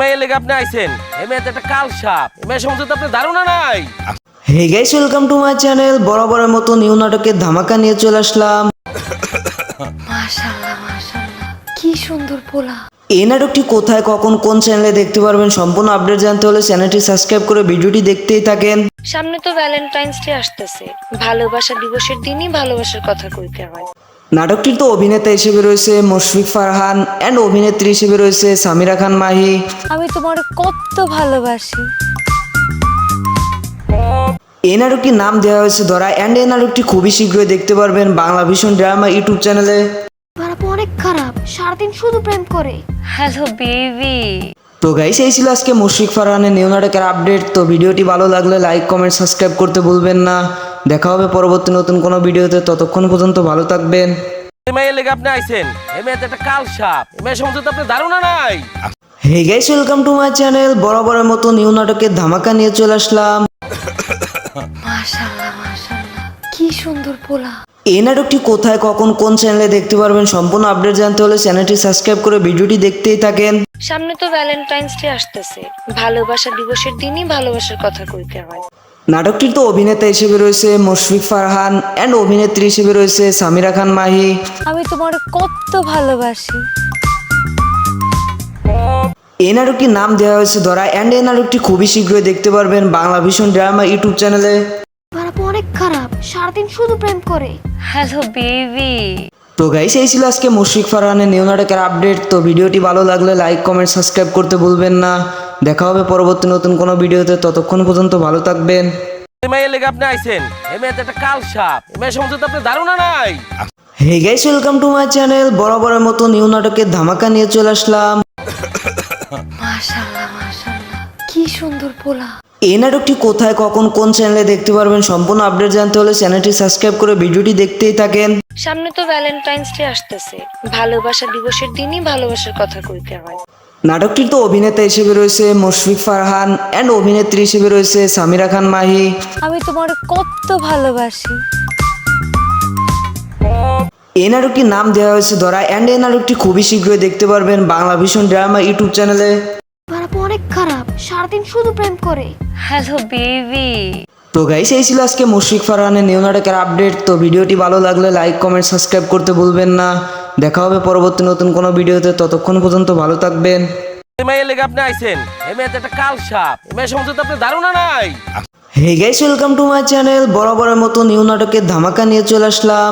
মাইয়ের লেগে আপনি আইছেন এই মেয়েতে একটা কাল সাপ এই মেয়ের সম্বন্ধে তো আপনার ধারণা নাই। Hey guys, welcome to my channel. বরাবরের মতো নিউ নাটকের ধামাকা নিয়ে চলে আসলাম। মাশাআল্লাহ মাশাআল্লাহ, কি সুন্দর পোলা। এই নাটকটি কোথায়, কখন, কোন চ্যানেলে দেখতে পারবেন সম্পূর্ণ আপডেট জানতে হলে চ্যানেলটি সাবস্ক্রাইব করে ভিডিওটি দেখতেই থাকেন। সামনে তো ভ্যালেন্টাইন্স ডে আসতেছে, ভালোবাসা দিবসের দিনই ভালোবাসার কথা কইতে হয়। নাটকটির তো অভিনেতা হিসেবে রয়েছে মুশফিক ফারহান অ্যান্ড অভিনেত্রী হিসেবে রয়েছে সামিরা খান মাহি। আমি তোমার কত ভালোবাসি। এই নাটকটির নাম দেওয়া হয়েছে ধরা অ্যান্ড এই নাটকটি খুবই শীঘ্রই দেখতে পারবেন বাংলা ভিশন ড্রামা ইউটিউব চ্যানেলে। খারাপ, অনেক খারাপ, সারাদিন শুধু প্রেম করে। Hello baby. তো গাইস, এই ছিল আজকে মুশফিক ফারহানের নিউ নাটকের আপডেট। তো ভিডিওটি ভালো লাগলে লাইক কমেন্ট সাবস্ক্রাইব করতে ভুলবেন না। দেখা হবে পরবর্তী নতুন কোনো ভিডিওতে, ততক্ষণ পর্যন্ত ভালো থাকবেন। এই মাইয়ের লেগে আপনি আইছেন এই মেয়েতে একটা কাল সাপ এই মেয়ের সম্বন্ধে তো আপনার ধারণা নাই। Hey guys, welcome to my channel. বরাবরের মতো নিউ নাটকের ধামাকা নিয়ে চলে আসলাম। মাশাআল্লাহ মাশাআল্লাহ, কি সুন্দর পোলা। এই নাটকটি কোথায়, কখন, কোন চ্যানেলে দেখতে পারবেন সম্পূর্ণ আপডেট জানতে হলে চ্যানেলটি সাবস্ক্রাইব করে ভিডিওটি দেখতেই থাকেন। সামনে তো ভ্যালেন্টাইন্স ডে আসতেছে, ভালোবাসা দিবসের দিনই ভালোবাসার কথা কইতে হয়। নাটকটির তো অভিনেতা হিসেবে রয়েছে মুশফিক ফারহান অ্যান্ড অভিনেত্রী হিসেবে রয়েছে সামিরা খান মাহি। আমি তোমার কত ভালোবাসি। এই নাটকটির নাম দেওয়া হয়েছে ধরা অ্যান্ড এই নাটকটি খুবই শীঘ্রই দেখতে পারবেন বাংলা ভিশন ড্রামা ইউটিউব চ্যানেলে। খারাপ, অনেক খারাপ, সারাদিন শুধু প্রেম করে। Hello baby. তো গাইস, এই ছিল আজকে মুশফিক ফারহানের নিউ নাটকের আপডেট। তো ভিডিওটি ভালো লাগলে লাইক কমেন্ট সাবস্ক্রাইব করতে ভুলবেন না। দেখা হবে পরবর্তী নতুন কোনো ভিডিওতে, ততক্ষণ পর্যন্ত ভালো থাকবেন। এই মাইয়ের লেগে আপনি আইছেন এই মেয়েতে একটা কাল সাপ এই মেয়ের সম্বন্ধে তো আপনার ধারণা নাই। Hey guys, welcome to my channel. বরাবরের মতো নিউ নাটকের ধামাকা নিয়ে চলে আসলাম। মাশাআল্লাহ মাশাআল্লাহ, কি সুন্দর পোলা। এই নাটকটি কোথায়, কখন, কোন চ্যানেলে দেখতে পারবেন সম্পূর্ণ আপডেট জানতে হলে চ্যানেলটি সাবস্ক্রাইব করে ভিডিওটি দেখতেই থাকেন। সামনে তো ভ্যালেন্টাইন্স ডে আসতেছে, ভালোবাসা দিবসের দিনই ভালোবাসার কথা কইতে হয়। নাটকটির তো অভিনেতা হিসেবে রয়েছে মুশফিক ফারহান অ্যান্ড অভিনেত্রী হিসেবে রয়েছে সামিরা খান মাহি। আমি তোমার কত ভালোবাসি। এই নাটকটির নাম দেওয়া হয়েছে ধরা অ্যান্ড এই নাটকটি খুবই শীঘ্রই দেখতে পারবেন বাংলা ভিশন ড্রামা ইউটিউব চ্যানেলে। খারাপ, অনেক খারাপ, সারাদিন শুধু প্রেম করে। Hello baby. তো গাইস, এই ছিল আজকে মুশফিক ফারহানের নিউ নাটকের আপডেট। তো ভিডিওটি ভালো লাগলে লাইক কমেন্ট সাবস্ক্রাইব করতে ভুলবেন না। দেখা হবে পরবর্তী নতুন কোনো ভিডিওতে, ততক্ষণ পর্যন্ত ভালো থাকবেন। এই মাইয়ের লেগে আপনি আইছেন এই মেয়েতে একটা কাল সাপ এই মেয়ের সম্বন্ধে তো আপনার ধারণা নাই। Hey guys, welcome to my channel. বরাবরের মতো নিউ নাটকের ধামাকা নিয়ে চলে আসলাম।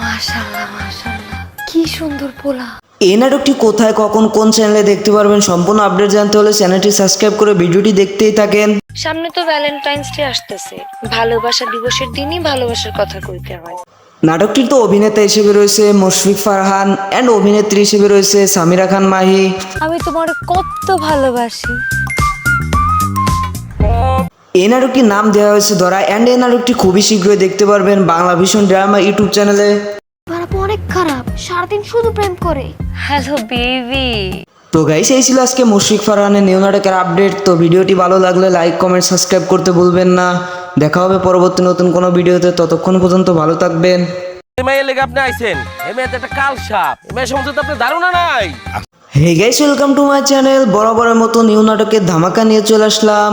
মাশাআল্লাহ মাশাআল্লাহ, কি সুন্দর পোলা। এই নাটকটি কোথায়, কখন, কোন চ্যানেলে দেখতে পারবেন সম্পূর্ণ আপডেট জানতে হলে চ্যানেলটি সাবস্ক্রাইব করে ভিডিওটি দেখতেই থাকেন। সামনে তো ভ্যালেন্টাইন্স ডে আসতেছে, ভালোবাসা দিবসের দিনই ভালোবাসার কথা কইতে হয়। নাটকটির তো অভিনেতা হিসেবে রয়েছে মুশফিক ফারহান অ্যান্ড অভিনেত্রী হিসেবে রয়েছে সামিরা খান মাহি। আমি তোমার কত ভালোবাসি। এই নাটকটির নাম দেওয়া হয়েছে ধরা অ্যান্ড এই নাটকটি খুবই শীঘ্রই দেখতে পারবেন বাংলা ভিশন ড্রামা ইউটিউব চ্যানেলে। খারাপ, অনেক খারাপ, সারাদিন শুধু প্রেম করে। Hello baby. তো গাইস, এই ছিল আজকে মুশফিক ফারহানের নিউ নাটকের আপডেট। তো ভিডিওটি ভালো লাগলে লাইক কমেন্ট সাবস্ক্রাইব করতে ভুলবেন না। দেখা হবে পরবর্তী নতুন কোনো ভিডিওতে, ততক্ষণ পর্যন্ত ভালো থাকবেন। এই মাইয়ের লেগে আপনি আইছেন এই মেয়েতে একটা কাল সাপ এই মেয়ের সম্বন্ধে তো আপনার ধারণা নাই। Hey guys, welcome to my channel. বরাবরের মতো নিউ নাটকের ধামাকা নিয়ে চলে আসলাম।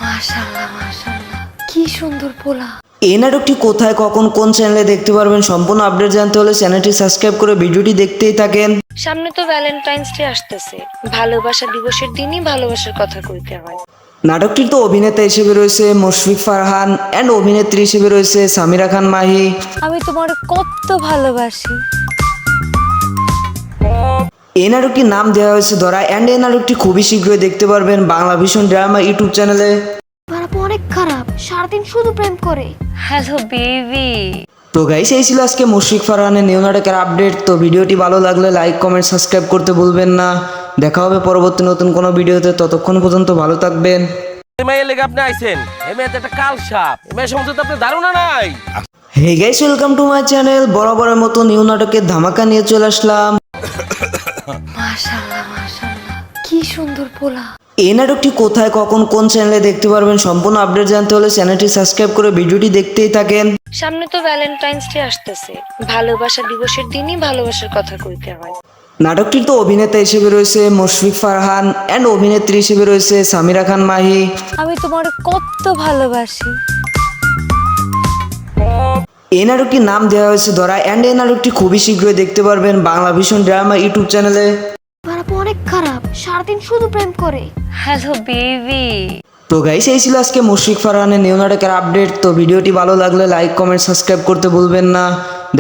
মাশাআল্লাহ মাশাআল্লাহ, কি সুন্দর পোলা। এই নাটকটি কোথায়, কখন, কোন চ্যানেলে দেখতে পারবেন সম্পূর্ণ আপডেট জানতে হলে চ্যানেলটি সাবস্ক্রাইব করে ভিডিওটি দেখতেই থাকেন। সামনে তো ভ্যালেন্টাইন্স ডে আসতেছে, ভালোবাসা দিবসের দিনই ভালোবাসার কথা কইতে হয়। নাটকটির তো অভিনেতা হিসেবে রয়েছে মুশফিক ফারহান অ্যান্ড অভিনেত্রী হিসেবে রয়েছে সামিরা খান মাহি। আমি তোমার কত ভালোবাসি। এই নাটকটির নাম দেওয়া হয়েছে ধরা অ্যান্ড এই নাটকটি খুবই শীঘ্রই দেখতে পারবেন বাংলা ভিশন ড্রামা ইউটিউব চ্যানেলে। খারাপ, অনেক খারাপ, সারাদিন শুধু প্রেম করে। Hello baby. তো গাইস, এই ছিল আজকে মুশফিক ফারহানের নিউ নাটকের আপডেট। তো ভিডিওটি ভালো লাগলে লাইক কমেন্ট সাবস্ক্রাইব করতে ভুলবেন না। দেখা হবে পরবর্তী নতুন কোনো ভিডিওতে, ততক্ষণ পর্যন্ত ভালো থাকবেন। এই মাইয়ের লেগে আপনি আইছেন এই মেয়েতে একটা কাল সাপ এই মেয়ের সম্বন্ধে তো আপনার ধারণা নাই। Hey guys, welcome to my channel. বরাবরের মতো নিউ নাটকের ধামাকা নিয়ে চলে আসলাম। মাশাআল্লাহ মাশাআল্লাহ, কি সুন্দর পোলা। এই নাটকটি কোথায়, কখন, কোন চ্যানেলে দেখতে পারবেন সম্পূর্ণ আপডেট জানতে হলে চ্যানেলটি সাবস্ক্রাইব করে ভিডিওটি দেখতেই থাকেন। সামনে তো ভ্যালেন্টাইন্স ডে আসতেছে, ভালোবাসা দিবসের দিনই ভালোবাসার কথা কইতে হয়। নাটকটির তো অভিনেতা হিসেবে রয়েছে মুশফিক ফারহান অ্যান্ড অভিনেত্রী হিসেবে রয়েছে সামিরা খান মাহি। আমি তোমার কত ভালোবাসি। এই নাটকটির নাম দেওয়া হয়েছে ধরা অ্যান্ড এই নাটকটি খুবই শীঘ্রই দেখতে পারবেন বাংলা ভিশন ড্রামা ইউটিউব চ্যানেলে। খারাপ, অনেক খারাপ, সারাদিন শুধু প্রেম করে। Hello baby. তো গাইস, এই ছিল আজকে মুশফিক ফারহানের নিউ নাটকের আপডেট। তো ভিডিওটি ভালো লাগলে লাইক কমেন্ট সাবস্ক্রাইব করতে ভুলবেন না।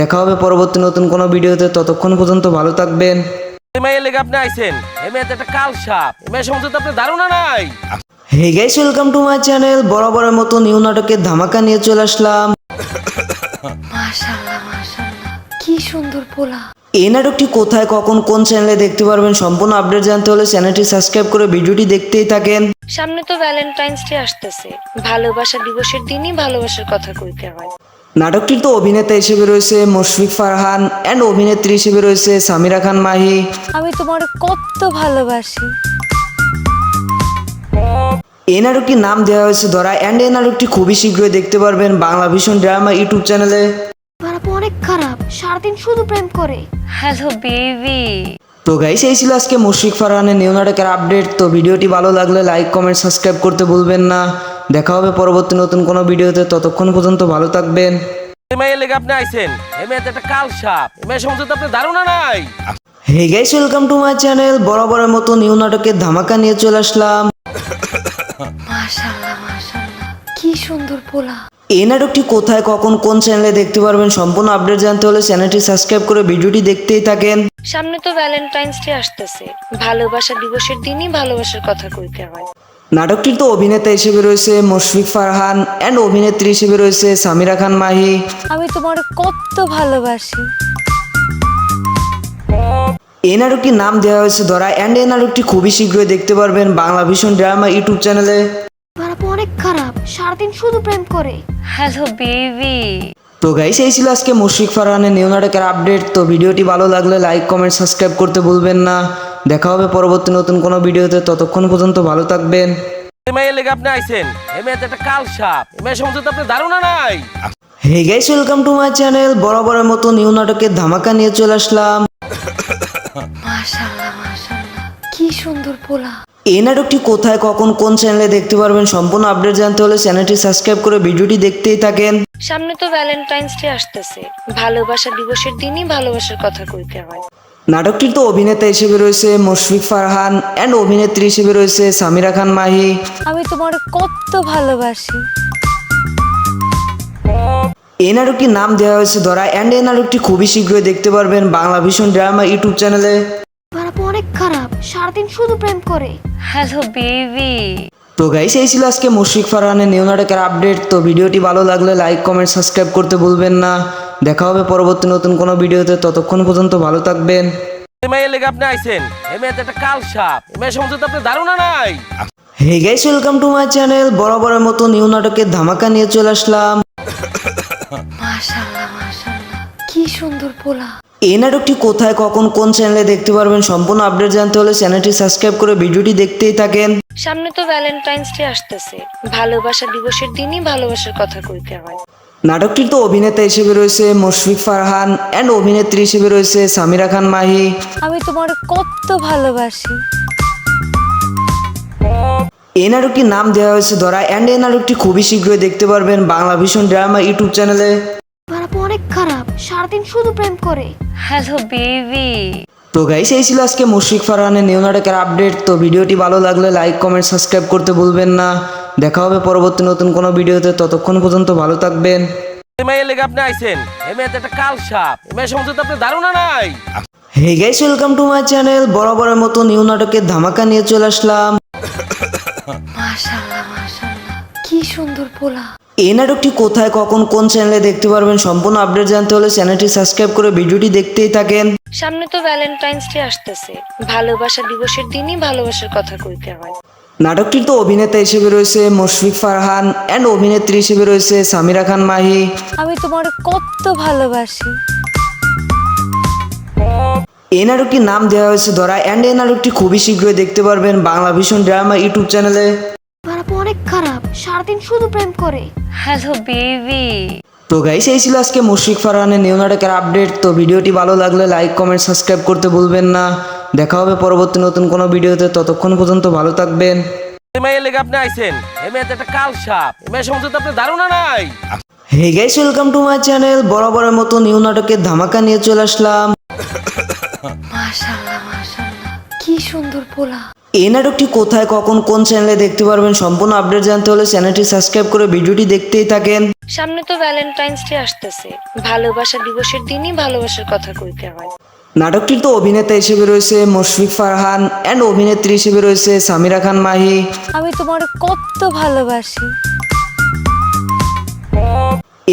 দেখা হবে পরবর্তী নতুন কোনো ভিডিওতে, ততক্ষণ পর্যন্ত ভালো থাকবেন। এই মেয়ের লেগে আপনি আইছেন, এই মেয়ে তো একটা কাল সাপ। এই মেয়ের সম্বন্ধে তো আপনার ধারণা নাই। Hey guys, welcome to my channel. বরাবরের মতো নিউ নাটকের ধামাকা নিয়ে চলে আসলাম। মাশাআল্লাহ মাশাআল্লাহ, কি সুন্দর পোলা। এই নাটকটি কোথায়, কখন, কোন চ্যানেলে দেখতে পারবেন সম্পূর্ণ আপডেট জানতে হলে চ্যানেলটি সাবস্ক্রাইব করে ভিডিওটি দেখতেই থাকেন। সামনে তো ভ্যালেন্টাইন্স ডে আসতেছে, ভালোবাসা দিবসের দিনই ভালোবাসার কথা কইতে হয়। নাটকটির তো অভিনেতা হিসেবে রয়েছে মুশফিক ফারহান অ্যান্ড অভিনেত্রী হিসেবে রয়েছে সামিরা খান মাহি। আমি তোমার কত ভালোবাসি। এই নাটকটির নাম দেওয়া হয়েছে ধরা অ্যান্ড এই নাটকটি খুবই শীঘ্রই দেখতে পারবেন বাংলা ভিশন ড্রামা ইউটিউব চ্যানেলে। খারাপ, অনেক খারাপ, সারাদিন শুধু প্রেম করে। Hello baby. তো গাইস, এই ছিল আজকে মুশফিক ফারহানের নিউ নাটকের আপডেট। তো ভিডিওটি ভালো লাগলে লাইক কমেন্ট সাবস্ক্রাইব করতে ভুলবেন না। দেখা হবে পরবর্তী নতুন কোনো ভিডিওতে, ততক্ষণ পর্যন্ত ভালো থাকবেন। এই মেয়ের লেগে আপনি আইছেন, এই মেয়ে তো একটা কাল সাপ। এই মেয়ের সম্বন্ধে তো আপনার ধারণা নাই। Hey guys, welcome to my channel. বরাবরের মতো নিউ নাটকের ধামাকা নিয়ে চলে আসলাম। মাশাআল্লাহ মাশাআল্লাহ, কি সুন্দর পোলা। এই নাটকটি কোথায়, কখন, কোন চ্যানেলে দেখতে পারবেন সম্পূর্ণ আপডেট জানতে হলে চ্যানেলটি সাবস্ক্রাইব করে ভিডিওটি দেখতেই থাকেন। সামনে তো ভ্যালেন্টাইন্স ডে আসতেছে, ভালোবাসা দিবসের দিনই ভালোবাসার কথা কইতে হয়। নাটকটির তো অভিনেতা হিসেবে রয়েছে মুশফিক ফারহান অ্যান্ড অভিনেত্রী হিসেবে রয়েছে সামিরা খান মাহি। আমি তোমার কত ভালোবাসি। এই নাটকটির নাম দেওয়া হয়েছে ধরা অ্যান্ড এই নাটকটি খুবই শীঘ্রই দেখতে পারবেন বাংলা ভিশন ড্রামা ইউটিউব চ্যানেলে। খারাপ, অনেক খারাপ, সারাদিন শুধু প্রেম করে। Hello baby. তো গাইস, এই ছিল আজকে মুশফিক ফারহানের নিউ নাটকের আপডেট। তো ভিডিওটি ভালো লাগলে লাইক কমেন্ট সাবস্ক্রাইব করতে ভুলবেন না। দেখা হবে পরবর্তী নতুন কোনো ভিডিওতে, ততক্ষণ পর্যন্ত ভালো থাকবেন। এই মেয়ের লেগে আপনি আইছেন, এই মেয়ে তো একটা কাল সাপ। এই মেয়ের সম্বন্ধে তো আপনার ধারণা নাই। Hey guys, welcome to my channel. বরাবরের মতো নিউ নাটকের ধামাকা নিয়ে চলে আসলাম। মাশাআল্লাহ মাশাআল্লাহ, কি সুন্দর পোলা। এই নাটকটি কোথায়, কখন, কোন চ্যানেলে দেখতে পারবেন সম্পূর্ণ আপডেট জানতে হলে চ্যানেলটি সাবস্ক্রাইব করে ভিডিওটি দেখতেই থাকেন। সামনে তো ভ্যালেন্টাইন্স ডে আসতেছে, ভালোবাসা দিবসের দিনই ভালোবাসার কথা কইতে হয়। নাটকটির তো অভিনেতা হিসেবে রয়েছে মুশফিক ফারহান অ্যান্ড অভিনেত্রী হিসেবে রয়েছে সামিরা খান মাহি। আমি তোমার কত ভালোবাসি। এই নাটকটির নাম দেওয়া হয়েছে ধরা অ্যান্ড এই নাটকটি খুবই শীঘ্রই দেখতে পারবেন বাংলা ভিশন ড্রামা ইউটিউব চ্যানেলে। খারাপ, অনেক খারাপ, সারাদিন শুধু প্রেম করে। Hello baby. তো গাইস, এই ছিল আজকে মুশফিক ফারহানের নিউ নাটকের আপডেট। তো ভিডিওটি ভালো লাগলে লাইক কমেন্ট সাবস্ক্রাইব করতে ভুলবেন না। দেখা হবে পরবর্তী নতুন কোনো ভিডিওতে, ততক্ষণ পর্যন্ত ভালো থাকবেন। এই মেয়ের লেগে আপনি আইছেন, এই মেয়ে তো একটা কাল সাপ। এই মেয়ের সম্বন্ধে তো আপনার ধারণা নাই। Hey guys, welcome to my channel. বরাবরের মতো নিউ নাটকের ধামাকা নিয়ে চলে আসলাম। মাশাআল্লাহ মাশাআল্লাহ, কি সুন্দর পোলা। এই নাটকটি কোথায়, কখন, কোন চ্যানেলে দেখতে পারবেন সম্পূর্ণ আপডেট জানতে হলে চ্যানেলটি সাবস্ক্রাইব করে ভিডিওটি দেখতেই থাকেন। সামনে তো ভ্যালেন্টাইন্স ডে আসতেছে, ভালোবাসা দিবসের দিনই ভালোবাসার কথা কইতে হয়। নাটকটির তো অভিনেতা হিসেবে রয়েছে মুশফিক ফারহান অ্যান্ড অভিনেত্রী হিসেবে রয়েছে সামিরা খান মাহি। আমি তোমার কত ভালোবাসি। এই নাটকটির নাম দেওয়া হয়েছে ধরা অ্যান্ড এই নাটকটি খুবই শীঘ্রই দেখতে পারবেন বাংলা ভিশন ড্রামা ইউটিউব চ্যানেলে। খারাপ, অনেক খারাপ, সারাদিন শুধু প্রেম করে। Hello baby. তো গাইস, এই ছিল আজকে মুশফিক ফারহানের নিউ নাটকের আপডেট। তো ভিডিওটি ভালো লাগলে লাইক কমেন্ট সাবস্ক্রাইব করতে ভুলবেন না। দেখা হবে পরবর্তী নতুন কোনো ভিডিওতে, ততক্ষণ পর্যন্ত ভালো থাকবেন। এই মেয়ের লেগে আপনি আইছেন, এই মেয়ে তো একটা কাল সাপ। এই মেয়ের সম্বন্ধে তো আপনার ধারণা নাই। Hey guys, welcome to my channel. বরাবরের মতো নিউ নাটকের ধামাকা নিয়ে চলে আসলাম। মাশাআল্লাহ মাশাআল্লাহ, কি সুন্দর পোলা। এই নাটকটি কোথায়, কখন, কোন চ্যানেলে দেখতে পারবেন সম্পূর্ণ আপডেট জানতে হলে চ্যানেলটি সাবস্ক্রাইব করে ভিডিওটি দেখতেই থাকেন। সামনে তো ভ্যালেন্টাইন্স ডে আসতেছে, ভালোবাসা দিবসের দিনই ভালোবাসার কথা কইতে হয়। নাটকটির তো অভিনেতা হিসেবে রয়েছে মুশফিক ফারহান অ্যান্ড অভিনেত্রী হিসেবে রয়েছে সামিরা খান মাহি। আমি তোমার কত ভালোবাসি। এই নাটকটির নাম দেওয়া হয়েছে ধরা অ্যান্ড এই নাটকটি খুবই শীঘ্রই দেখতে পারবেন বাংলা ভিশন ড্রামা ইউটিউব চ্যানেলে। খারাপ, অনেক খারাপ, সারাদিন শুধু প্রেম করে। Hello baby. তো গাইস এই ছিল আজকে মুশফিক ফারহানের নিউ নাটকের আপডেট। তো ভিডিওটি ভালো লাগলে লাইক কমেন্ট সাবস্ক্রাইব করতে ভুলবেন না। দেখা হবে পরবর্তী নতুন কোনো ভিডিওতে, ততক্ষণ পর্যন্ত ভালো থাকবেন। এই মেয়ের লেগে আপনি আইছেন, এই মেয়ে তো একটা কাল সাপ। এই মেয়ের সম্বন্ধে তো আপনার ধারণা নাই। Hey guys, welcome to my channel. বরাবরের মতো নিউ নাটকের ধামাকা নিয়ে চলে আসলাম। মাশাআল্লাহ মাশাআল্লাহ, কি সুন্দর পোলা। এই নাটকটি কোথায়, কখন, কোন চ্যানেলে দেখতে পারবেন, সম্পূর্ণ আপডেট জানতে হলে চ্যানেলটি সাবস্ক্রাইব করে ভিডিওটি দেখতেই থাকেন। সামনে তো ভ্যালেন্টাইন্স ডে আসতেছে, ভালোবাসা দিবসের দিনই ভালোবাসার কথা কইতে হয়। নাটকটির তো অভিনেতা হিসেবে রয়েছে মুশফিক ফারহান অ্যান্ড অভিনেত্রী হিসেবে রয়েছে সামিরা খান মাহি। আমি তোমার কত ভালোবাসি।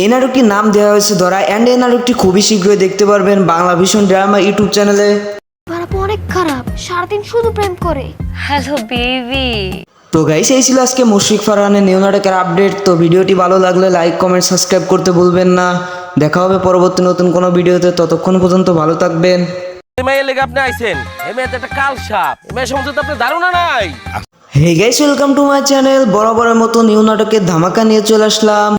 এই নাটকটির নাম দেওয়া হয়েছে ধরা অ্যান্ড এই নাটকটি খুবই শীঘ্রই দেখতে পারবেন বাংলা ভিশন ড্রামা ইউটিউব চ্যানেলে। খারাপ, অনেক খারাপ, সারাদিন শুধু প্রেম করে। Hello baby. তো গাইস এই ছিল আজকে মুশফিক ফারহানের নিউ নাটকের আপডেট। তো ভিডিওটি ভালো লাগলে লাইক কমেন্ট সাবস্ক্রাইব করতে ভুলবেন না। দেখা হবে পরবর্তী নতুন কোনো ভিডিওতে, ততক্ষণ পর্যন্ত ভালো থাকবেন। এই মেয়ের লেগে আপনি আইছেন, এই মেয়ে তো একটা কাল সাপ। এই মেয়ের সম্বন্ধে তো আপনার ধারণা নাই। Hey guys, welcome to my channel. বরাবরের মতো নিউ নাটকের ধামাকা নিয়ে চলে আসলাম।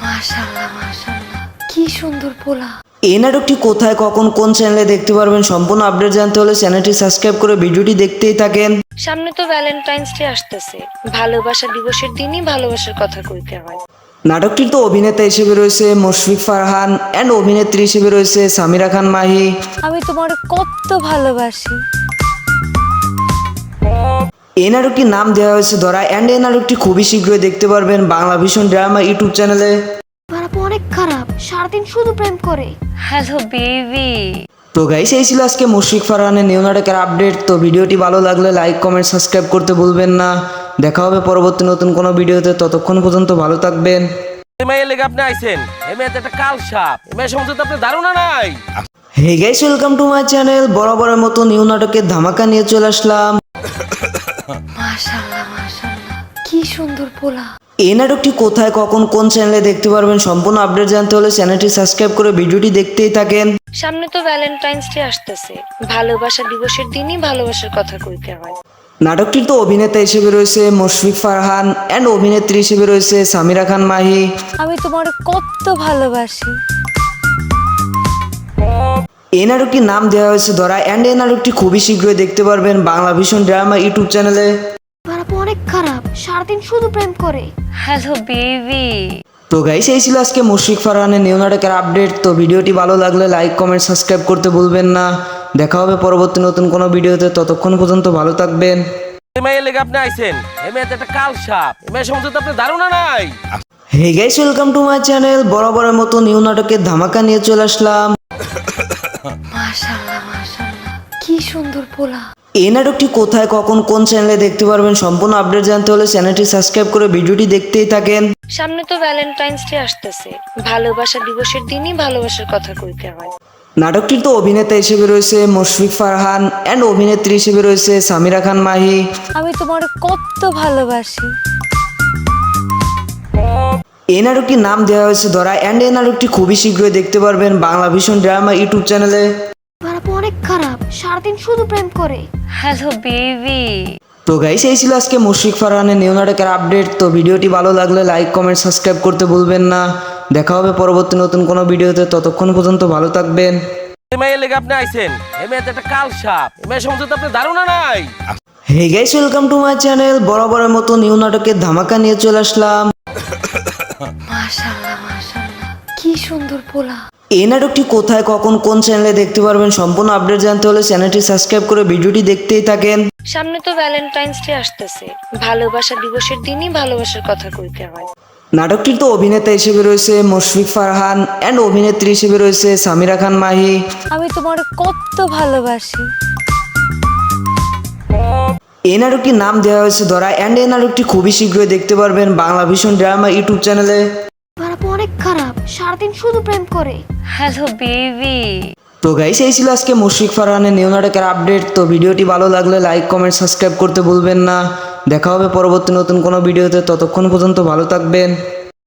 মাশাআল্লাহ মাশাআল্লাহ, কি সুন্দর পোলা। এই নাটকটি কোথায়, কখন, কোন চ্যানেলে দেখতে পারবেন, সম্পূর্ণ আপডেট জানতে হলে চ্যানেলটি সাবস্ক্রাইব করে ভিডিওটি দেখতেই থাকেন। সামনে তো ভ্যালেন্টাইন্স ডে আসতেছে, ভালোবাসা দিবসের দিনই ভালোবাসার কথা কইতে হয়। নাটকটির তো অভিনেতা হিসেবে রয়েছে মুশফিক ফারহান অ্যান্ড অভিনেত্রী হিসেবে রয়েছে সামিরা খান মাহি। আমি তোমার কত ভালোবাসি। এই নাটকটির নাম দেওয়া হয়েছে ধরা অ্যান্ড এই নাটকটি খুবই শীঘ্রই দেখতে পারবেন বাংলা ভিশন ড্রামা ইউটিউব চ্যানেলে। খারাপ, অনেক খারাপ, সারাদিন শুধু প্রেম করে। Hello baby. তো গাইস এই ছিল আজকে মুশফিক ফারহানের নিউ নাটকের আপডেট। তো ভিডিওটি ভালো লাগলে লাইক কমেন্ট সাবস্ক্রাইব করতে ভুলবেন না। দেখা হবে পরবর্তী নতুন কোনো ভিডিওতে, ততক্ষণ পর্যন্ত ভালো থাকবেন। এই মেয়ের লেগে আপনি আইছেন, এই মেয়ে তো একটা কাল সাপ। এই মেয়ের সম্বন্ধে তো আপনার ধারণা নাই। Hey guys, welcome to my channel. বরাবরের মতো নিউ নাটকের ধামাকা নিয়ে চলে আসলাম। মাশাআল্লাহ মাশাআল্লাহ, কি সুন্দর পোলা। এই নাটকটি কোথায়, কখন, কোন চ্যানেলে দেখতে পারবেন, সম্পূর্ণ আপডেট জানতে হলে চ্যানেলটি সাবস্ক্রাইব করে ভিডিওটি দেখতেই থাকেন। সামনে তো ভ্যালেন্টাইন্স ডে আসতেছে, ভালোবাসা দিবসের দিনই ভালোবাসার কথা কইতে হয়। নাটকটির তো অভিনেতা হিসেবে রয়েছে মুশফিক ফারহান অ্যান্ড অভিনেত্রী হিসেবে রয়েছে সামিরা খান মাহি। আমি তোমার কত ভালোবাসি। এই নাটকটির নাম দেওয়া হয়েছে ধরা অ্যান্ড এই নাটকটি খুবই শীঘ্রই দেখতে পারবেন বাংলা ভিশন ড্রামা ইউটিউব চ্যানেলে। খারাপ, অনেক খারাপ, সারাদিন শুধু প্রেম করে। Hello baby. তো গাইস এই ছিল আজকে মুশফিক ফারহানের নিউ নাটকের আপডেট। তো ভিডিওটি ভালো লাগলে লাইক কমেন্ট সাবস্ক্রাইব করতে ভুলবেন না। দেখা হবে পরবর্তী নতুন কোনো ভিডিওতে, ততক্ষণ পর্যন্ত ভালো থাকবেন। এই মেয়ের লেগে আপনি আইছেন, এই মেয়ে তো একটা কাল সাপ। এই মেয়ের সম্বন্ধে তো আপনার ধারণা নাই। Hey guys, welcome to my channel. বরাবরের মতো নিউ নাটকের ধামাকা নিয়ে চলে আসলাম। মাশাআল্লাহ মাশাআল্লাহ, কি সুন্দর পোলা। এই নাটকটি কোথায়, কখন, কোন চ্যানেলে দেখতে পারবেন, সম্পূর্ণ আপডেট জানতে হলে চ্যানেলটি সাবস্ক্রাইব করে ভিডিওটি দেখতেই থাকেন। সামনে তো ভ্যালেন্টাইন্স ডে আসতেছে, ভালোবাসা দিবসের দিনই ভালোবাসার কথা কইতে হয়। নাটকটির তো অভিনেতা হিসেবে রয়েছে মুশফিক ফারহান অ্যান্ড অভিনেত্রী হিসেবে রয়েছে সামিরা খান মাহি। আমি তোমার কত ভালোবাসি। এই নাটকটির নাম দেওয়া হয়েছে ধরা অ্যান্ড এই নাটকটি খুবই শীঘ্রই দেখতে পারবেন বাংলা ভিশন ড্রামা ইউটিউব চ্যানেলে। খারাপ, অনেক খারাপ, সারাদিন শুধু প্রেম করে। Hello baby. তো গাইস এই ছিল আজকে মুশফিক ফারহানের নিউ নাটকের আপডেট। তো ভিডিওটি ভালো লাগলে লাইক কমেন্ট সাবস্ক্রাইব করতে ভুলবেন না। দেখা হবে পরবর্তী নতুন কোনো ভিডিওতে, ততক্ষণ পর্যন্ত ভালো থাকবেন। এই মেয়ের লেগে আপনি আইছেন, এই মেয়ে তো একটা কাল সাপ। এই মেয়ের সম্বন্ধে তো আপনার ধারণা নাই। Hey guys, welcome to my channel. বরাবরের মতো নিউ নাটকের ধামাকা নিয়ে চলে আসলাম। মাশাআল্লাহ মাশাআল্লাহ, কি সুন্দর পোলা। এই নাটকটি কোথায়, কখন, কোন চ্যানেলে দেখতে পারবেন, সম্পূর্ণ আপডেট জানতে হলে চ্যানেলটি সাবস্ক্রাইব করে ভিডিওটি দেখতেই থাকেন। সামনে তো ভ্যালেন্টাইন্স ডে আসতেছে, ভালোবাসা দিবসের দিনই ভালোবাসার কথা কইতে হয়। নাটকটির তো অভিনেতা হিসেবে রয়েছে মুশফিক ফারহান অ্যান্ড অভিনেত্রী হিসেবে রয়েছে সামিরা খান মাহি। আমি তোমার কত ভালোবাসি। এই নাটকটির নাম দেওয়া হয়েছে ধরা অ্যান্ড এই নাটকটি খুবই শীঘ্রই দেখতে পারবেন বাংলা ভিশন ড্রামা ইউটিউব চ্যানেলে। খারাপ, অনেক খারাপ, সারাদিন শুধু প্রেম করে। Hello baby. তো গাইস এই ছিল আজকে মুশফিক ফারহানের নিউ নাটকের আপডেট। তো ভিডিওটি ভালো লাগলে লাইক কমেন্ট সাবস্ক্রাইব করতে ভুলবেন না। দেখা হবে পরবর্তী নতুন কোনো ভিডিওতে, ততক্ষণ পর্যন্ত ভালো থাকবেন।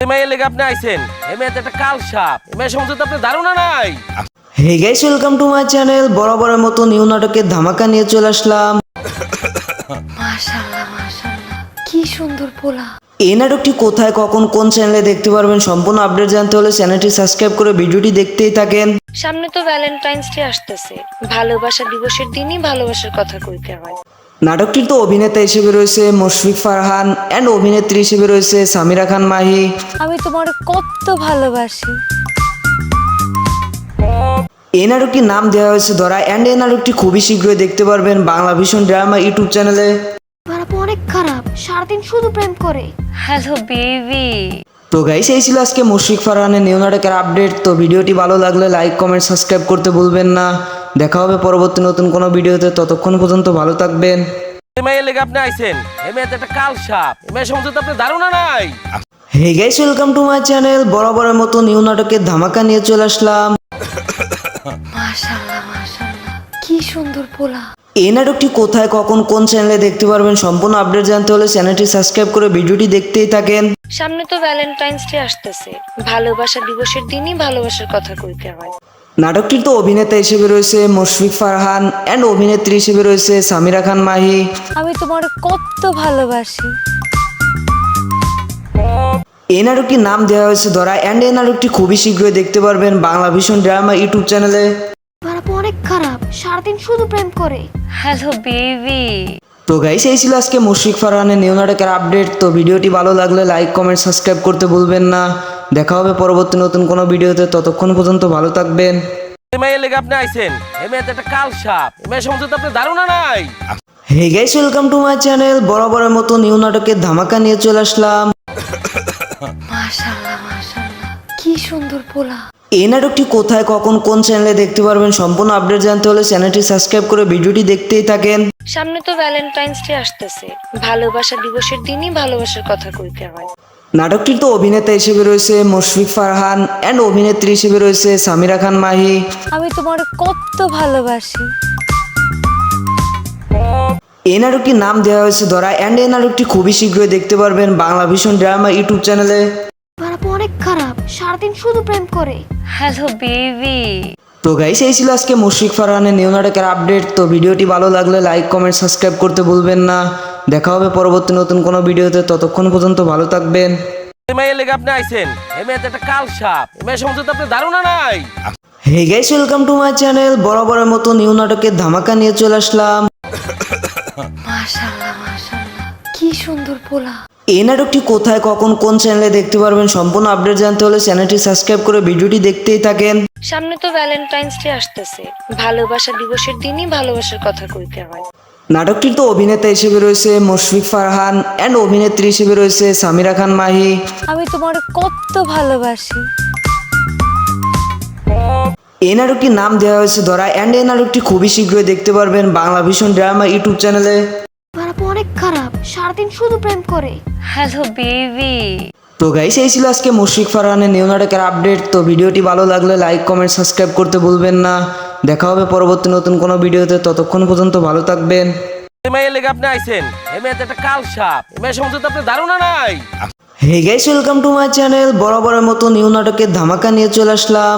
এই মেয়ের লেগে আপনি আইছেন, এই মেয়ে তো একটা কাল সাপ। এই মেয়ের সম্বন্ধে তো আপনার ধারণা নাই। Hey guys, welcome to my channel. বরাবরের মতো নিউ নাটকের ধামাকা নিয়ে চলে আসলাম। মাশাআল্লাহ মাশাআল্লাহ, কি সুন্দর পোলা। এই নাটকটি কোথায়, কখন, কোন চ্যানেলে দেখতে পারবেন সম্পূর্ণ আপডেট জানতে হলে চ্যানেলটি সাবস্ক্রাইব করে ভিডিওটি দেখতেই থাকেন। সামনে তো ভ্যালেন্টাইন্স ডে আসতেছে, ভালোবাসা দিবসের দিনই ভালোবাসার কথা কইতে হয়। নাটকটির তো অভিনেতা হিসেবে রয়েছে মুশফিক ফারহান অ্যান্ড অভিনেত্রী হিসেবে রয়েছে সামিরা খান মাহি। আমি তোমার কত ভালোবাসি। এই নাটকটির নাম দেওয়া হয়েছে ধরা অ্যান্ড এই নাটকটি খুবই শীঘ্রই দেখতে পারবেন বাংলা ভিশন ড্রামা ইউটিউব চ্যানেলে। খারাপ, অনেক খারাপ, সারাদিন শুধু প্রেম করে। Hello baby. তো গাইস, এই ছিল আজকে মুশফিক ফারহানের নিউ নাটকের আপডেট। তো ভিডিওটি ভালো লাগলে লাইক, কমেন্ট, সাবস্ক্রাইব করতে ভুলবেন না। দেখা হবে পরবর্তী নতুন কোনো ভিডিওতে, ততক্ষণ পর্যন্ত ভালো থাকবেন। এই মেয়ের লেগে আপনি আইছেন, এই মেয়ে তো একটা কাল সাপ। এই মেয়ের সম্বন্ধে তো আপনার ধারণা নাই। Hey guys, welcome to my channel. বরাবরের মতো নিউ নাটকের ধামাকা নিয়ে চলে আসলাম। মাশাআল্লাহ মাশাআল্লাহ, কি সুন্দর পোলা। এই নাটকটি কোথায়, কখন, কোন চ্যানেলে দেখতে পারবেন সম্পূর্ণ আপডেট জানতে হলে চ্যানেলটি সাবস্ক্রাইব করে ভিডিওটি দেখতেই থাকেন। সামনে তো ভ্যালেন্টাইন্স ডে আসতেছে, ভালোবাসা দিবসের দিনই ভালোবাসার কথা কইতে হয়। নাটকটির তো অভিনেতা হিসেবে রয়েছে মুশফিক ফারহান অ্যান্ড অভিনেত্রী হিসেবে রয়েছে সামিরা খান মাহি। আমি তোমার কত ভালোবাসি। এই নাটকটির নাম দেওয়া হয়েছে ধরা অ্যান্ড এই নাটকটি খুবই শীঘ্রই দেখতে পারবেন বাংলা ভিশন ড্রামা ইউটিউব চ্যানেলে। খারাপ, অনেক খারাপ, সারাদিন শুধু প্রেম করে। Hello baby. তো গাইস, এই ছিল আজকে মুশফিক ফারহানের নিউ নাটকের আপডেট। তো ভিডিওটি ভালো লাগলে লাইক, কমেন্ট, সাবস্ক্রাইব করতে ভুলবেন না। দেখা হবে পরবর্তী নতুন কোনো ভিডিওতে, ততক্ষণ পর্যন্ত ভালো থাকবেন। এই মেয়ের লেগে আপনি আইছেন, এই মেয়ে তো একটা কাল সাপ। এই মেয়ের সম্বন্ধে তো আপনার ধারণা নাই। Hey guys, welcome to my channel. বরাবরের মতো নিউ নাটকের ধামাকা নিয়ে চলে আসলাম। মাশাআল্লাহ মাশাআল্লাহ, কি সুন্দর পোলা। এই নাটকটি কোথায়, কখন, কোন চ্যানেলে দেখতে পারবেন সম্পূর্ণ আপডেট জানতে হলে চ্যানেলটি সাবস্ক্রাইব করে ভিডিওটি দেখতেই থাকেন। সামনে তো ভ্যালেন্টাইন্স ডে আসতেছে, ভালোবাসা দিবসের দিনই ভালোবাসার কথা কইতে হয়। নাটকটির তো অভিনেতা হিসেবে রয়েছে মুশফিক ফারহান অ্যান্ড অভিনেত্রী হিসেবে রয়েছে সামিরা খান মাহি। আমি তোমার কত ভালোবাসি। এই নাটকটির নাম দেওয়া হয়েছে ধরা অ্যান্ড এই নাটকটি খুবই শীঘ্রই দেখতে পারবেন বাংলা ভিশন ড্রামা ইউটিউব চ্যানেলে। খারাপ, অনেক খারাপ, সারাদিন শুধু প্রেম করে। Hello baby. তো গাইস, এই ছিল আজকে মুশফিক ফারহানের নিউ নাটকের আপডেট। তো ভিডিওটি ভালো লাগলে লাইক, কমেন্ট, সাবস্ক্রাইব করতে ভুলবেন না। দেখা হবে পরবর্তী নতুন কোনো ভিডিওতে, ততক্ষণ পর্যন্ত ভালো থাকবেন। এই মেয়ের লেগে আপনি আইছেন, এই মেয়ে তো একটা কাল সাপ। এই মেয়ের সম্বন্ধে তো আপনার ধারণা নাই। Hey guys, welcome to my channel. বরাবরের মতো নিউ নাটকের ধামাকা নিয়ে চলে আসলাম। মাশাআল্লাহ মাশাআল্লাহ, কি সুন্দর পোলা। এই নাটকটি কোথায়, কখন, কোন চ্যানেলে দেখতে পারবেন সম্পূর্ণ আপডেট জানতে হলে চ্যানেলটি সাবস্ক্রাইব করে ভিডিওটি দেখতেই থাকেন। সামনে তো ভ্যালেন্টাইন্স ডে আসতেছে, ভালোবাসা দিবসের দিনই ভালোবাসার কথা কইতে হয়। নাটকটির তো অভিনেতা হিসেবে রয়েছে মুশফিক ফারহান অ্যান্ড অভিনেত্রী হিসেবে রয়েছে সামিরা খান মাহি। আমি তোমার কত ভালোবাসি। এই নাটকটির নাম দেওয়া হয়েছে ধরা অ্যান্ড এই নাটকটি খুবই শীঘ্রই দেখতে পারবেন বাংলা ভিশন ড্রামা ইউটিউব চ্যানেলে। খারাপ, অনেক খারাপ, সারাদিন শুধু প্রেম করে। Hello baby. তো গাইস, এই ছিল আজকে মুশফিক ফারহানের নিউ নাটকের আপডেট। তো ভিডিওটি ভালো লাগলে লাইক, কমেন্ট, সাবস্ক্রাইব করতে ভুলবেন না। দেখা হবে পরবর্তী নতুন কোনো ভিডিওতে, ততক্ষণ পর্যন্ত ভালো থাকবেন। এই মেয়ের লেগে আপনি আইছেন, এই মেয়ে তো একটা কাল সাপ। এই মেয়ের সম্বন্ধে তো আপনার ধারণা নাই। Hey guys, welcome to my channel. বরাবরের মতো নিউ নাটকের ধামাকা নিয়ে চলে আসলাম।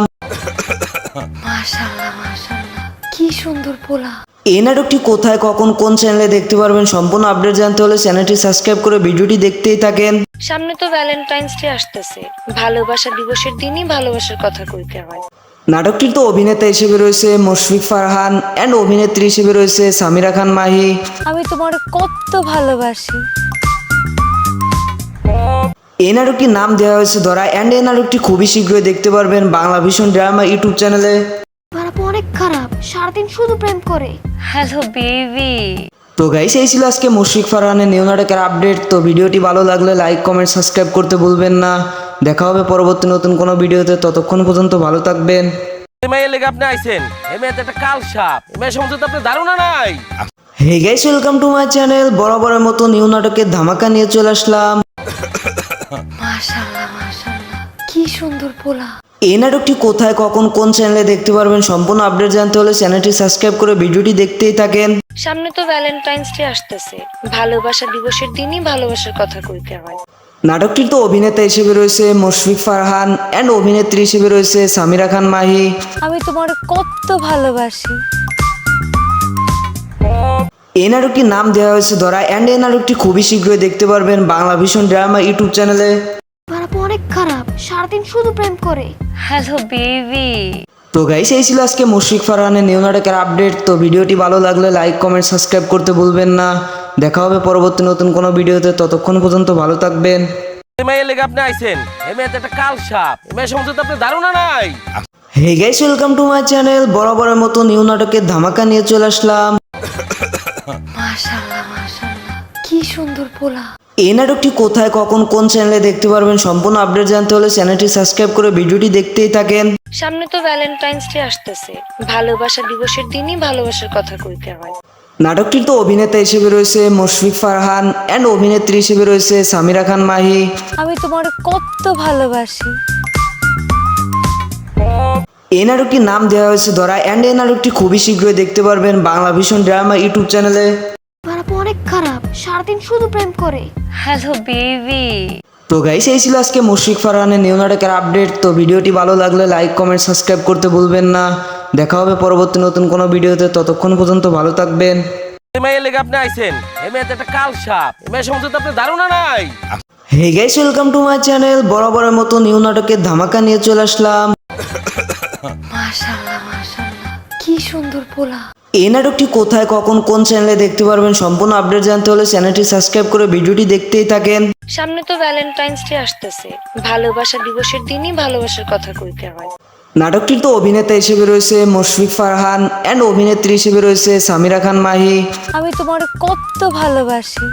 মাশাআল্লাহ মাশাআল্লাহ, কি সুন্দর পোলা। এই নাটকটি কোথায়, কখন, কোন চ্যানেলে দেখতে পারবেন সম্পূর্ণ আপডেট জানতে হলে চ্যানেলটি সাবস্ক্রাইব করে ভিডিওটি দেখতেই থাকেন। সামনে তো ভ্যালেন্টাইন্স ডে আসতেছে, ভালোবাসা দিবসের দিনই ভালোবাসার কথা কইতে হয়। নাটকটির তো অভিনেতা হিসেবে রয়েছে মুশফিক ফারহান অ্যান্ড অভিনেত্রী হিসেবে রয়েছে সামিরা খান মাহি। আমি তোমার কত ভালোবাসি। এই নাটকটির নাম দেওয়া হয়েছে ধরা অ্যান্ড এই নাটকটি খুবই শীঘ্রই দেখতে পারবেন বাংলা ভিশন ড্রামা ইউটিউব চ্যানেলে। খারাপ, অনেক খারাপ, সারাদিন শুধু প্রেম করে। Hello baby. তো গাইস, এই ছিল আজকে মুশফিক ফারহানের নিউ নাটকের আপডেট। তো ভিডিওটি ভালো লাগলে লাইক, কমেন্ট, সাবস্ক্রাইব করতে ভুলবেন না। দেখা হবে পরবর্তী নতুন কোনো ভিডিওতে, ততক্ষণ পর্যন্ত ভালো থাকবেন। এই মেয়ের লেগে আপনি আইছেন, এই মেয়ে তো একটা কাল সাপ। এই মেয়ের সম্বন্ধে তো আপনার ধারণা নাই। Hey guys, welcome to my channel. বরাবরের মতো নিউ নাটকের ধামাকা নিয়ে চলে আসলাম। মাশাআল্লাহ মাশাআল্লাহ, কি সুন্দর পোলা। এই নাটকটি কোথায়, কখন, কোন চ্যানেলে দেখতে পারবেন সম্পূর্ণ আপডেট জানতে হলে চ্যানেলটি সাবস্ক্রাইব করে ভিডিওটি দেখতেই থাকেন। সামনে তো ভ্যালেন্টাইন্স ডে আসতেছে, ভালোবাসা দিবসের দিনই ভালোবাসার কথা কইতে হয়। নাটকটির তো অভিনেতা হিসেবে রয়েছে মুশফিক ফারহান অ্যান্ড অভিনেত্রী হিসেবে রয়েছে সামিরা খান মাহি। আমি তোমার কত ভালোবাসি। এই নাটকটির নাম দেওয়া হয়েছে ধরা অ্যান্ড এই নাটকটি খুবই শীঘ্রই দেখতে পারবেন বাংলা ভিশন ড্রামা ইউটিউব চ্যানেলে। খারাপ, অনেক খারাপ, সারাদিন শুধু প্রেম করে। Hello baby. তো গাইস, এই ছিল আজকে মুশফিক ফারহানের নিউ নাটকের আপডেট। তো ভিডিওটি ভালো লাগলে লাইক কমেন্ট সাবস্ক্রাইব করতে ভুলবেন না। দেখা হবে পরবর্তী নতুন কোনো ভিডিওতে, ততক্ষণ পর্যন্ত ভালো থাকবেন। এই মেয়ের লেগে আপনি আইছেন, এই মেয়ে তো একটা কাল সাপ। এই মেয়ের সম্বন্ধে তো আপনার ধারণা নাই। Hey guys, welcome to my channel. বরাবরের মতো নিউ নাটকের ধামাকা নিয়ে চলে আসলাম। মাশাআল্লাহ মাশাআল্লাহ, কি সুন্দর পোলা। এই নাটকটি কোথায়, কখন, কোন চ্যানেলে দেখতে পারবেন সম্পূর্ণ আপডেট জানতে হলে চ্যানেলটি সাবস্ক্রাইব করে ভিডিওটি দেখতেই থাকেন। সামনে তো ভ্যালেন্টাইন্স ডে আসতেছে, ভালোবাসা দিবসের দিনই ভালোবাসার কথা কইতে হয়। নাটকটির তো অভিনেতা হিসেবে রয়েছে মুশফিক ফারহান অ্যান্ড অভিনেত্রী হিসেবে রয়েছে সামিরা খান মাহি। আমি তোমার কত ভালোবাসি। এই নাটকটির নাম দেওয়া হয়েছে ধরা অ্যান্ড এই নাটকটি খুবই শীঘ্রই দেখতে পারবেন বাংলা ভিশন ড্রামা ইউটিউব চ্যানেলে। খারাপ, অনেক খারাপ, সারাদিন শুধু প্রেম করে। Hello baby. তো গাইস, এই ছিল আজকে মুশফিক ফারহানের নিউ নাটকের আপডেট। তো ভিডিওটি ভালো লাগলে লাইক কমেন্ট সাবস্ক্রাইব করতে ভুলবেন না। দেখা হবে পরবর্তী নতুন কোনো ভিডিওতে, ততক্ষণ পর্যন্ত ভালো থাকবেন। এই মেয়ের লেগে আপনি আইছেন, এই মেয়ে তো একটা কাল সাপ। এই মেয়ের সম্বন্ধে তো আপনার ধারণা নাই। Hey guys, welcome to my channel. বরাবরের মতো নিউ নাটকের ধামাকা নিয়ে চলে আসলাম। মাশাআল্লাহ মাশাআল্লাহ, কি সুন্দর পোলা। এই নাটকটি কোথায়, কখন, কোন চ্যানেলে দেখতে পারবেন সম্পূর্ণ আপডেট জানতে হলে চ্যানেলটি সাবস্ক্রাইব করে ভিডিওটি দেখতেই থাকেন। সামনে তো ভ্যালেন্টাইন্স ডে আসতেছে, ভালোবাসা দিবসের দিনই ভালোবাসার কথা কইতে হয়। নাটকটির তো অভিনেতা হিসেবে রয়েছে মুশফিক ফারহান অ্যান্ড অভিনেত্রী হিসেবে রয়েছে সামিরা খান মাহি। আমি তোমার কত ভালোবাসি।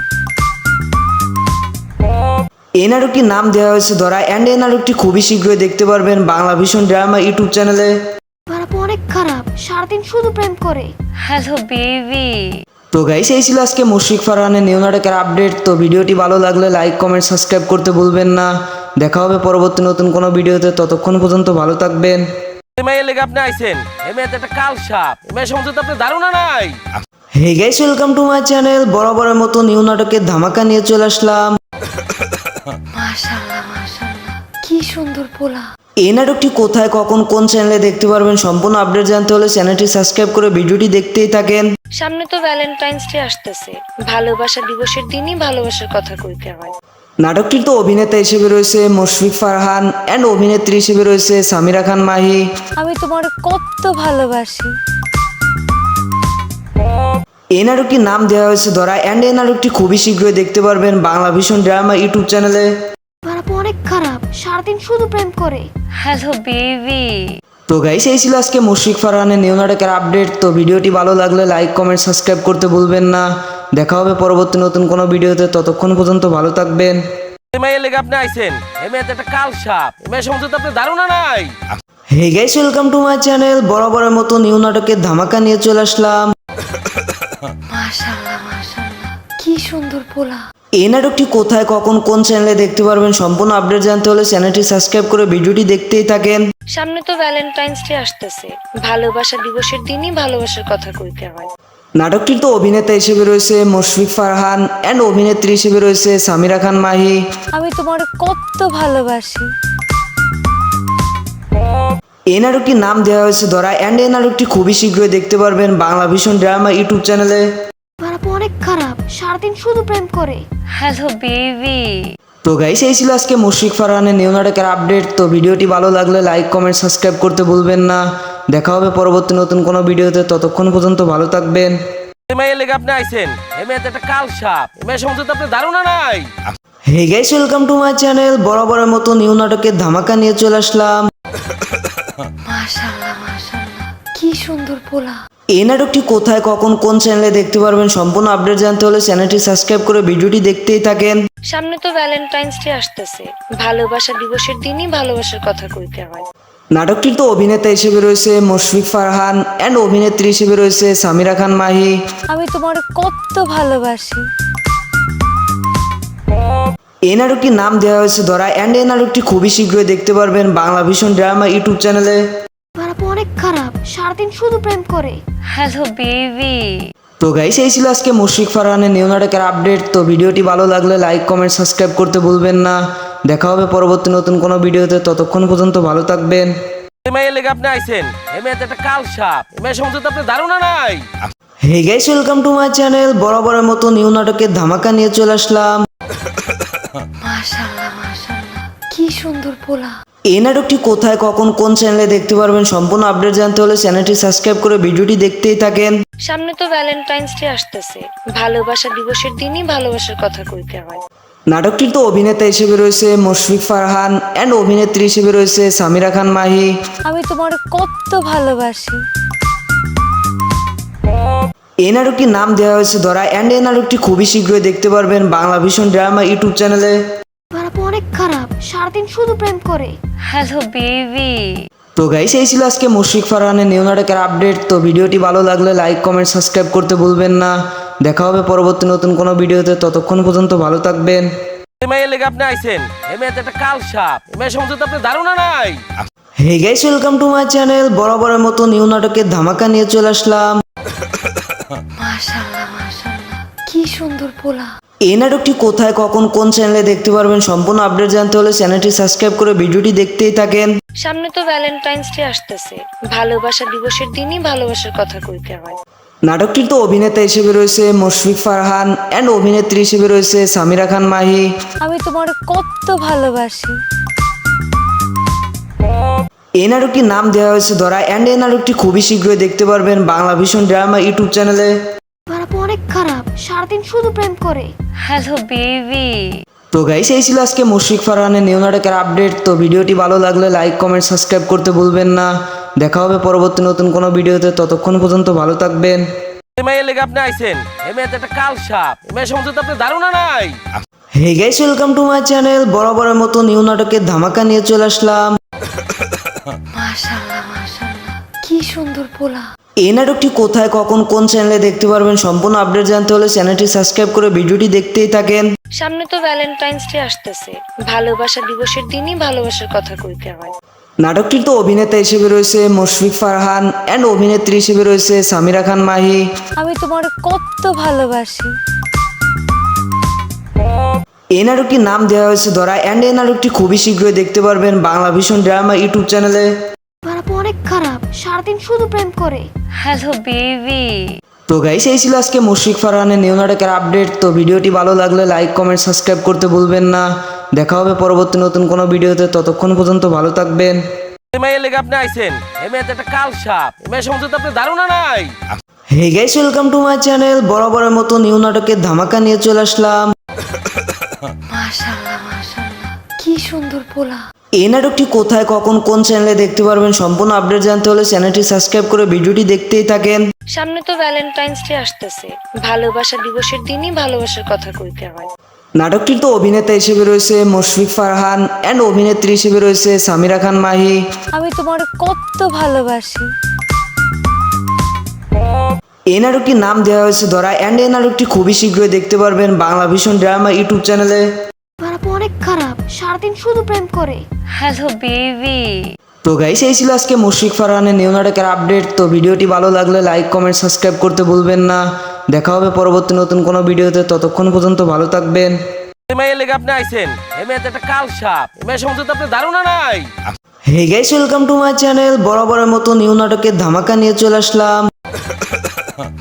এই নাটকটির নাম দেওয়া হয়েছে ধরা অ্যান্ড এই নাটকটি খুবই শীঘ্রই দেখতে পারবেন বাংলা ভিশন ড্রামা ইউটিউব চ্যানেলে। খারাপ, অনেক খারাপ, সারাদিন শুধু প্রেম করে। Hello baby. তো গাইস, এই ছিল আজকে মুশফিক ফারহানের নিউ নাটকের আপডেট। তো ভিডিওটি ভালো লাগলে লাইক কমেন্ট সাবস্ক্রাইব করতে ভুলবেন না। দেখা হবে পরবর্তী নতুন কোনো ভিডিওতে, ততক্ষণ পর্যন্ত ভালো থাকবেন। এই মেয়ের লেগে আপনি আইছেন, এই মেয়ে তো একটা কাল সাপ। এই মেয়ের সম্বন্ধে তো আপনার ধারণা নাই। Hey guys, welcome to my channel. বরাবরের মতো নিউ নাটকের ধামাকা নিয়ে চলে আসলাম। মাশাআল্লাহ মাশাআল্লাহ, কি সুন্দর পোলা। এই নাটকটি কোথায়, কখন, কোন চ্যানেলে দেখতে পারবেন সম্পূর্ণ আপডেট জানতে হলে চ্যানেলটি সাবস্ক্রাইব করে ভিডিওটি দেখতেই থাকেন। সামনে তো ভ্যালেন্টাইন্স ডে আসতেছে, ভালোবাসা দিবসের দিনই ভালোবাসার কথা কইতে হয়। নাটকটির তো অভিনেতা হিসেবে রয়েছে মুশফিক ফারহান অ্যান্ড অভিনেত্রী হিসেবে রয়েছে সামিরা খান মাহি। আমি তোমার কত ভালোবাসি। এই নাটকটির নাম দেওয়া হয়েছে ধরা অ্যান্ড এই নাটকটি খুবই শীঘ্রই দেখতে পারবেন বাংলা ভিশন ড্রামা ইউটিউব চ্যানেলে। খারাপ, অনেক খারাপ, সারাদিন শুধু প্রেম করে। Hello baby. তো গাইস, এই ছিল আজকে মুশফিক ফারহানের নিউ নাটকের আপডেট। তো ভিডিওটি ভালো লাগলে লাইক কমেন্ট সাবস্ক্রাইব করতে ভুলবেন না। দেখা হবে পরবর্তী নতুন কোনো ভিডিওতে, ততক্ষণ পর্যন্ত ভালো থাকবেন। এই মেয়ের লেগে আপনি আইছেন, এই মেয়ে তো একটা কাল সাপ। এই মেয়ের সম্বন্ধে তো আপনার ধারণা নাই। Hey guys, welcome to my channel. বরাবরের মতো নিউ নাটকের ধামাকা নিয়ে চলে আসলাম। মাশাআল্লাহ মাশাআল্লাহ, কি সুন্দর পোলা। এই নাটকটি কোথায়, কখন, কোন চ্যানেলে দেখতে পারবেন সম্পূর্ণ আপডেট জানতে হলে চ্যানেলটি সাবস্ক্রাইব করে ভিডিওটি দেখতেই থাকেন। সামনে তো ভ্যালেন্টাইন্স ডে আসতেছে, ভালোবাসা দিবসের দিনই ভালোবাসার কথা কইতে হয়। নাটকটির তো অভিনেতা হিসেবে রয়েছে মুশফিক ফারহান অ্যান্ড অভিনেত্রী হিসেবে রয়েছে সামিরা খান মাহি। আমি তোমার কত ভালোবাসি। এই নাটকটির নাম দেওয়া হয়েছে ধরা অ্যান্ড এই নাটকটি খুবই শীঘ্রই দেখতে পারবেন বাংলা ভিশন ড্রামা ইউটিউব চ্যানেলে। খারাপ, অনেক খারাপ, সারাদিন শুধু প্রেম করে। Hello baby. তো গাইস, এই ছিল আজকে মুশফিক ফারহানের নিউ নাটকের আপডেট। তো ভিডিওটি ভালো লাগলে লাইক কমেন্ট সাবস্ক্রাইব করতে ভুলবেন না। দেখা হবে পরবর্তী নতুন কোনো ভিডিওতে, ততক্ষণ পর্যন্ত ভালো থাকবেন। এই মেয়ের লেগে আপনি আইছেন, এই মেয়ে তো একটা কাল সাপ। এই মেয়ের সম্বন্ধে তো আপনার ধারণা নাই। Hey guys, welcome to my channel. বরাবরের মতো নিউ নাটকের ধামাকা নিয়ে চলে আসলাম। মাশাআল্লাহ মাশাআল্লাহ, কি সুন্দর পোলা। এই নাটকটি কোথায়, কখন, কোন চ্যানেলে দেখতে পারবেন সম্পূর্ণ আপডেট জানতে হলে চ্যানেলটি সাবস্ক্রাইব করে ভিডিওটি দেখতেই থাকেন। সামনে তো ভ্যালেন্টাইন্স ডে আসতেছে, ভালোবাসা দিবসের দিনই ভালোবাসার কথা কইতে হয়। নাটকটির তো অভিনেতা হিসেবে রয়েছে মুশফিক ফারহান অ্যান্ড অভিনেত্রী হিসেবে রয়েছে সামিরা খান মাহি। আমি তোমার কত ভালোবাসি। এই নাটকটির নাম দেওয়া হয়েছে ধরা অ্যান্ড এই নাটকটি খুবই শীঘ্রই দেখতে পারবেন বাংলা ভিশন ড্রামা ইউটিউব চ্যানেলে। খারাপ, অনেক খারাপ, সারাদিন শুধু প্রেম করে। Hello baby. তো গাইস, এই ছিল আজকে মুশফিক ফারহানের নিউ নাটকের আপডেট। তো ভিডিওটি ভালো লাগলে লাইক কমেন্ট সাবস্ক্রাইব করতে ভুলবেন না। দেখা হবে পরবর্তী নতুন কোনো ভিডিওতে, ততক্ষণ পর্যন্ত ভালো থাকবেন। মেয়ের লেগে আপনি আইছেন, এই মেয়ে তো একটা কাল সাপ। এই মেয়ের সম্বন্ধে তো আপনার ধারণা নাই। Hey guys, welcome to my channel. বরাবরের মতো নিউ নাটকের ধামাকা নিয়ে চলে আসলাম। মাশাআল্লাহ মাশাআল্লাহ, কি সুন্দর পোলা। এই নাটকটি কোথায়, কখন, কোন চ্যানেলে দেখতে পারবেন সম্পূর্ণ আপডেট জানতে হলে চ্যানেলটি সাবস্ক্রাইব করে ভিডিওটি দেখতেই থাকেন। সামনে তো ভ্যালেন্টাইন্স ডে আসতেছে, ভালোবাসা দিবসের দিনই ভালোবাসার কথা কইতে হয়। নাটকটির তো অভিনেতা হিসেবে রয়েছে মুশফিক ফারহান অ্যান্ড অভিনেত্রী হিসেবে রয়েছে সামিরা খান মাহি। আমি তোমার কত ভালোবাসি। এই নাটকটির নাম দেওয়া হয়েছে ধরা অ্যান্ড এই নাটকটি খুবই শীঘ্রই দেখতে পারবেন বাংলা ভিশন ড্রামা ইউটিউব চ্যানেলে। খারাপ, অনেক খারাপ, সারাদিন শুধু প্রেম করে। Hello baby. তো গাইস, এই ছিল আজকে মুশফিক ফারহানের নিউ নাটকের আপডেট। তো ভিডিওটি ভালো লাগলে লাইক, কমেন্ট, সাবস্ক্রাইব করতে ভুলবেন না। দেখা হবে পরবর্তী নতুন কোনো ভিডিওতে, ততক্ষণ পর্যন্ত ভালো থাকবেন। এই মেয়ের লেগে আপনি আইছেন, এই মেয়ে তো একটা কাল সাপ। এই মেয়ের সম্বন্ধে তো আপনার ধারণা নাই। Hey guys, welcome to my channel. বরাবরের মতো নিউ নাটকের ধামাকা নিয়ে চলে আসলাম। মাশাআল্লাহ মাশাআল্লাহ, কি সুন্দর পোলা। এই নাটকটি কোথায়, কখন, কোন চ্যানেলে দেখতে পারবেন সম্পূর্ণ আপডেট জানতে হলে চ্যানেলটি সাবস্ক্রাইব করে ভিডিওটি দেখতেই থাকেন। সামনে তো ভ্যালেন্টাইন্স ডে আসতেছে, ভালোবাসা দিবসের দিনই ভালোবাসার কথা কইতে হয়। নাটকটির তো অভিনেতা হিসেবে রয়েছে মুশফিক ফারহান অ্যান্ড অভিনেত্রী হিসেবে রয়েছে সামিরা খান মাহি। আমি তোমার কত ভালোবাসি। এই নাটকটির নাম দেওয়া হয়েছে ধরা অ্যান্ড এই নাটকটি খুবই শীঘ্রই দেখতে পারবেন বাংলা ভিশন ড্রামা ইউটিউব চ্যানেলে। খারাপ, অনেক খারাপ, সারাদিন শুধু প্রেম করে। Hello baby. তো গাইস, এই ছিল আজকে মুশফিক ফারহানের নিউ নাটকের আপডেট। তো ভিডিওটি ভালো লাগলে লাইক, কমেন্ট, সাবস্ক্রাইব করতে ভুলবেন না। দেখা হবে পরবর্তী নতুন কোনো ভিডিওতে, ততক্ষণ পর্যন্ত ভালো থাকবেন। এই মেয়ের লেগে আপনি আইছেন, এই মেয়ে তো একটা কাল সাপ। এই মেয়ের সম্বন্ধে তো আপনার ধারণা নাই। Hey guys, welcome to my channel. বরাবরের মতো নিউ নাটকের ধামাকা নিয়ে চলে আসলাম। মাশাআল্লাহ মাশাআল্লাহ, কি সুন্দর পোলা। এই নাটকটি কোথায়, কখন, কোন চ্যানেলে দেখতে পারবেন সম্পূর্ণ আপডেট জানতে হলে চ্যানেলটি সাবস্ক্রাইব করে ভিডিওটি দেখতেই থাকেন। সামনে তো ভ্যালেন্টাইন্স ডে আসতেছে, ভালোবাসা দিবসের দিনই ভালোবাসার কথা কইতে হয়। নাটকটির তো অভিনেতা হিসেবে রয়েছে মুশফিক ফারহান অ্যান্ড অভিনেত্রী হিসেবে রয়েছে সামিরা খান মাহি। আমি তোমার কত ভালোবাসি। এই নাটকটির নাম দেওয়া হয়েছে ধরা অ্যান্ড এই নাটকটি খুবই শীঘ্রই দেখতে পারবেন বাংলা ভিশন ড্রামা ইউটিউব চ্যানেলে। খারাপ, অনেক খারাপ, সারাদিন শুধু প্রেম করে। Hello baby. তো গাইস, এই ছিল আজকে মুশফিক ফারহানের নিউ নাটকের আপডেট। তো ভিডিওটি ভালো লাগলে লাইক, কমেন্ট, সাবস্ক্রাইব করতে ভুলবেন না। দেখা হবে পরবর্তী নতুন কোনো ভিডিওতে, ততক্ষণ পর্যন্ত ভালো থাকবেন। এই মেয়ের লেগে আপনি আইছেন, এই মেয়ে তো একটা কাল সাপ। এই মেয়ের সম্বন্ধে তো আপনার ধারণা নাই। Hey guys, welcome to my channel. বরাবরের মতো নিউ নাটকের ধামাকা নিয়ে চলে আসলাম। মাশাআল্লাহ মাশাআল্লাহ, কি সুন্দর পোলা। এই নাটকটি কোথায়, কখন, কোন চ্যানেলে দেখতে পারবেন সম্পূর্ণ আপডেট জানতে হলে চ্যানেলটি সাবস্ক্রাইব করে ভিডিওটি দেখতেই থাকেন। সামনে তো ভ্যালেন্টাইন্স ডে আসতেছে, ভালোবাসা দিবসের দিনই ভালোবাসার কথা কইতে হয়। নাটকটির তো অভিনেতা হিসেবে রয়েছে মুশফিক ফারহান অ্যান্ড অভিনেত্রী হিসেবে রয়েছে সামিরা খান মাহি। আমি তোমার কত ভালোবাসি। এই নাটকটির নাম দেওয়া হয়েছে ধরা অ্যান্ড এই নাটকটি খুবই শীঘ্রই দেখতে পারবেন বাংলা ভিশন ড্রামা ইউটিউব চ্যানেলে। খারাপ, অনেক খারাপ, সারাদিন শুধু প্রেম করে। Hello baby. তো গাইস, এই ছিল আজকে মুশফিক ফারহানের নিউ নাটকের আপডেট। তো ভিডিওটি ভালো লাগলে লাইক, কমেন্ট, সাবস্ক্রাইব করতে ভুলবেন না। দেখা হবে পরবর্তী নতুন কোনো ভিডিওতে, ততক্ষণ পর্যন্ত ভালো থাকবেন। এই মেয়ের লেগে আপনি আইছেন, এই মেয়ে তো একটা কাল সাপ। এই মেয়ের সম্বন্ধে তো আপনার ধারণা নাই। Hey guys, welcome to my channel. বরাবরের মতো নিউ নাটকের ধামাকা নিয়ে চলে আসলাম।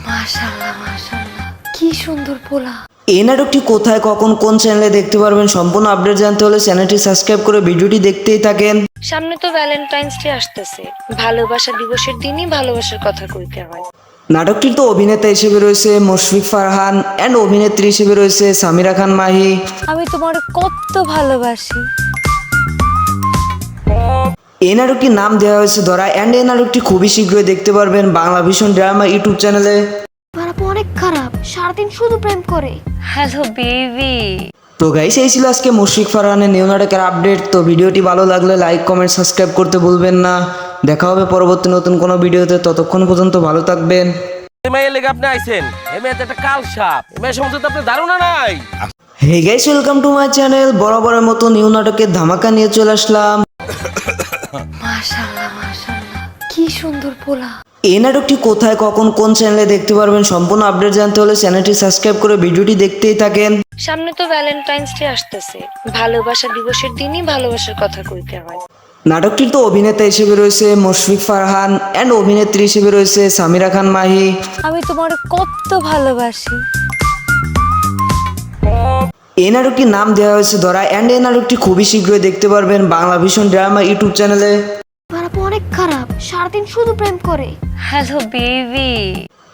মাশাআল্লাহ মাশাআল্লাহ, কি সুন্দর পোলা। এই নাটকটি কোথায়, কখন, কোন চ্যানেলে দেখতে পারবেন সম্পূর্ণ আপডেট জানতে হলে চ্যানেলটি সাবস্ক্রাইব করে ভিডিওটি দেখতেই থাকেন। সামনে তো ভ্যালেন্টাইন্স ডে আসতেছে, ভালোবাসা দিবসের দিনই ভালোবাসার কথা কইতে হয়। নাটকটির তো অভিনেতা হিসেবে রয়েছে মুশফিক ফারহান অ্যান্ড অভিনেত্রী হিসেবে রয়েছে সামিরা খান মাহি। আমি তোমার কত ভালোবাসি। এই নাটকটির নাম দেওয়া হয়েছে ধরা অ্যান্ড এই নাটকটি খুবই শীঘ্রই দেখতে পারবেন বাংলা ভিশন ড্রামা ইউটিউব চ্যানেলে। খারাপ, অনেক খারাপ, সারাদিন শুধু প্রেম করে। Hello baby. তো গাইস, এই ছিল আজকে মুশফিক ফারহানের নিউ নাটকের আপডেট। তো ভিডিওটি ভালো লাগলে লাইক, কমেন্ট, সাবস্ক্রাইব করতে ভুলবেন না। দেখা হবে পরবর্তী নতুন কোনো ভিডিওতে, ততক্ষণ পর্যন্ত ভালো থাকবেন। এই মেয়ের লেগে আপনি আইছেন, এই মেয়ে তো একটা কাল সাপ। এই মেয়ের সম্বন্ধে তো আপনার ধারণা নাই। Hey guys, welcome to my channel. বরাবরের মতো নিউ নাটকের ধামাকা নিয়ে চলে আসলাম। মাশাআল্লাহ মাশাআল্লাহ, কি সুন্দর পোলা। এই নাটকটি কোথায়, কখন, কোন চ্যানেলে দেখতে পারবেন সম্পূর্ণ আপডেট জানতে হলে চ্যানেলটি সাবস্ক্রাইব করে ভিডিওটি দেখতেই থাকেন। সামনে তো ভ্যালেন্টাইন্স ডে আসতেছে, ভালোবাসা দিবসের দিনই ভালোবাসার কথা কইতে হয়। নাটকটিতে অভিনেতা হিসেবে রয়েছে মুশফিক ফারহান অ্যান্ড অভিনেত্রী হিসেবে রয়েছে সামিরা খান মাহি। আমি তোমার কত ভালোবাসি। এই নাটকটির নাম দেওয়া হয়েছে ধরা অ্যান্ড এই নাটকটি খুবই শীঘ্রই দেখতে পারবেন বাংলা ভিশন ড্রামা ইউটিউব চ্যানেলে। খারাপ, অনেক খারাপ, সারাদিন শুধু প্রেম করে। Hello baby.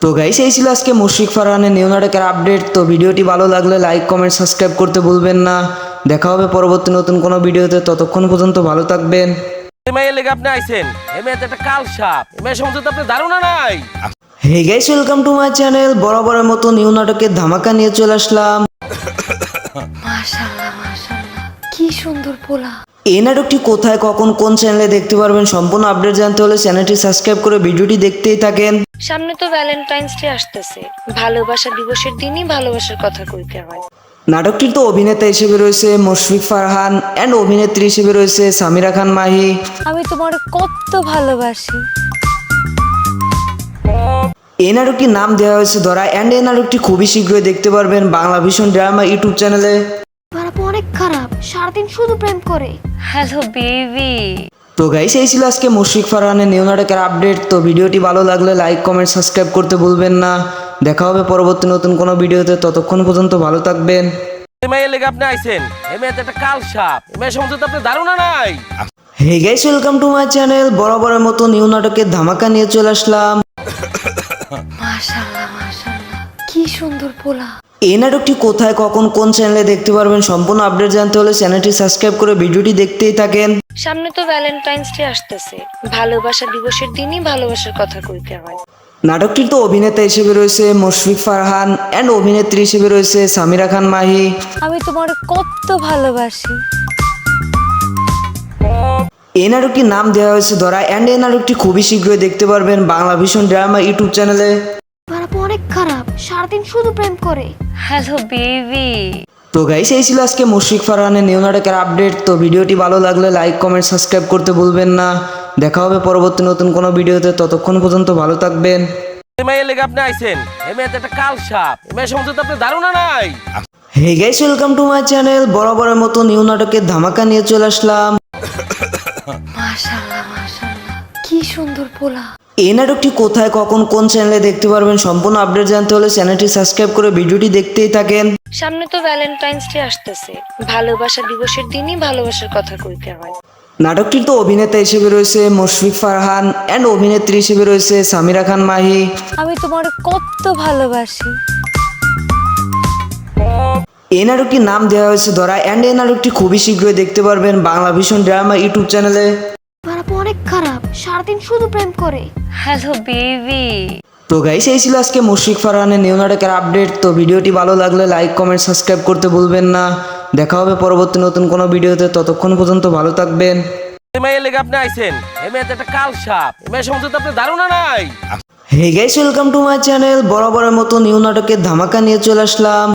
তো গাইস, এই ছিল আজকে মুশফিক ফারহানের নিউ নাটকের আপডেট। তো ভিডিওটি ভালো লাগলে লাইক কমেন্ট সাবস্ক্রাইব করতে ভুলবেন না। দেখা হবে পরবর্তী নতুন কোনো ভিডিওতে, ততক্ষণ পর্যন্ত ভালো থাকবেন। এই মেয়ের লেগে আপনি আইছেন, এই মেয়ে তো একটা কাল সাপ। এই মেয়ের সম্বন্ধে তো আপনার ধারণা নাই। Hey guys, welcome to my channel. বরাবরের মতো নিউ নাটকের ধামাকা নিয়ে চলে আসলাম। মাশাআল্লাহ মাশাআল্লাহ, কি সুন্দর পোলা। এই নাটকটি কোথায়, কখন, কোন চ্যানেলে দেখতে পারবেন সম্পূর্ণ আপডেট জানতে হলে চ্যানেলটি সাবস্ক্রাইব করে ভিডিওটি দেখতেই থাকেন। সামনে তো ভ্যালেন্টাইন্স ডে আসতেছে, ভালোবাসা দিবসের দিনই ভালোবাসার কথা কইতে হয়। নাটকটির তো অভিনেতা হিসেবে রয়েছে মুশফিক ফারহান অ্যান্ড অভিনেত্রী হিসেবে রয়েছে সামিরা খান মাহি। আমি তোমার কত ভালোবাসি। এই নাটকটির নাম দেওয়া হয়েছে ধরা অ্যান্ড এই নাটকটি খুবই শীঘ্রই দেখতে পারবেন বাংলা ভিশন ড্রামা ইউটিউব চ্যানেলে। খারাপ, অনেক খারাপ, সারাদিন শুধু প্রেম করে। Hello baby. তো গাইস, এই ছিল আজকে মুশফিক ফারহানের নিউ নাটকের আপডেট। তো ভিডিওটি ভালো লাগলে লাইক কমেন্ট সাবস্ক্রাইব করতে ভুলবেন না। দেখা হবে পরবর্তী নতুন কোনো ভিডিওতে, ততক্ষণ পর্যন্ত ভালো থাকবেন। এই মেয়ের লেগে আপনি আইছেন, এই মেয়ে তো একটা কাল সাপ। এই মেয়ের সম্বন্ধে তো আপনার ধারণা নাই। Hey guys, welcome to my channel. বরাবরের মতো নিউ নাটকের ধামাকা নিয়ে চলে আসলাম। মাশাআল্লাহ মাশাআল্লাহ, কি সুন্দর পোলা। এই নাটকটি কোথায়, কখন, কোন চ্যানেলে দেখতে পারবেন সম্পূর্ণ আপডেট জানতে হলে চ্যানেলটি সাবস্ক্রাইব করে ভিডিওটি দেখতেই থাকেন। সামনে তো ভ্যালেন্টাইন্স ডে আসতেছে, ভালোবাসা দিবসের দিনই ভালোবাসার কথা কইতে হয়। নাটকটির তো অভিনেতা হিসেবে রয়েছে মুশফিক ফারহান অ্যান্ড অভিনেত্রী হিসেবে রয়েছে সামিরা খান মাহি। আমি তোমার কত ভালোবাসি। এই নাটকটির নাম দেওয়া হয়েছে ধরা অ্যান্ড এই নাটকটি খুবই শীঘ্রই দেখতে পারবেন বাংলা ভিশন ড্রামা ইউটিউব চ্যানেলে। খারাপ, অনেক খারাপ, সারাদিন শুধু প্রেম করে। Hello baby. তো গাইস, এই ছিল আজকে মুশফিক ফারহানের নিউ নাটকের আপডেট। তো ভিডিওটি ভালো লাগলে লাইক কমেন্ট সাবস্ক্রাইব করতে ভুলবেন না। দেখা হবে পরবর্তী নতুন কোনো ভিডিওতে, ততক্ষণ পর্যন্ত ভালো থাকবেন। এই মেয়ের লেগে আপনি আইছেন, এই মেয়ে তো একটা কাল সাপ। এই মেয়ের সম্বন্ধে তো আপনার ধারণা নাই। Hey guys, welcome to my channel. বরাবরের মতো নিউ নাটকের ধামাকা নিয়ে চলে আসলাম। মাশাআল্লাহ মাশাআল্লাহ, কি সুন্দর পোলা। এই নাটকটি কোথায়, কখন, কোন চ্যানেলে দেখতে পারবেন সম্পূর্ণ আপডেট জানতে হলে চ্যানেলটি সাবস্ক্রাইব করে ভিডিওটি দেখতেই থাকেন। সামনে তো ভ্যালেন্টাইন্স ডে আসতেছে, ভালোবাসা দিবসের দিনই ভালোবাসার কথা কইতে হয়। নাটকটির তো অভিনেতা হিসেবে রয়েছে মুশফিক ফারহান অ্যান্ড অভিনেত্রী হিসেবে রয়েছে সামিরা খান মাহি। আমি তোমার কত ভালোবাসি। এই নাটকটির নাম দেওয়া হয়েছে ধরা অ্যান্ড এই নাটকটি খুবই শীঘ্রই দেখতে পারবেন বাংলা ভিশন ড্রামা ইউটিউব চ্যানেলে। খারাপ, অনেক খারাপ, সারাদিন শুধু প্রেম করে। Hello baby. তো গাইস, এই ছিল আজকে মুশফিক ফারহানের নিউ নাটকের আপডেট। তো ভিডিওটি ভালো লাগলে লাইক কমেন্ট সাবস্ক্রাইব করতে ভুলবেন না। দেখা হবে পরবর্তী নতুন কোনো ভিডিওতে, ততক্ষণ পর্যন্ত ভালো থাকবেন। এই মেয়ের লেগে আপনি আইছেন, এই মেয়ে তো একটা কাল সাপ। এই মেয়ের সম্বন্ধে তো আপনার ধারণা নাই। Hey guys, welcome to my channel. বরাবরের মতো নিউ নাটকের ধামাকা নিয়ে চলে আসলাম।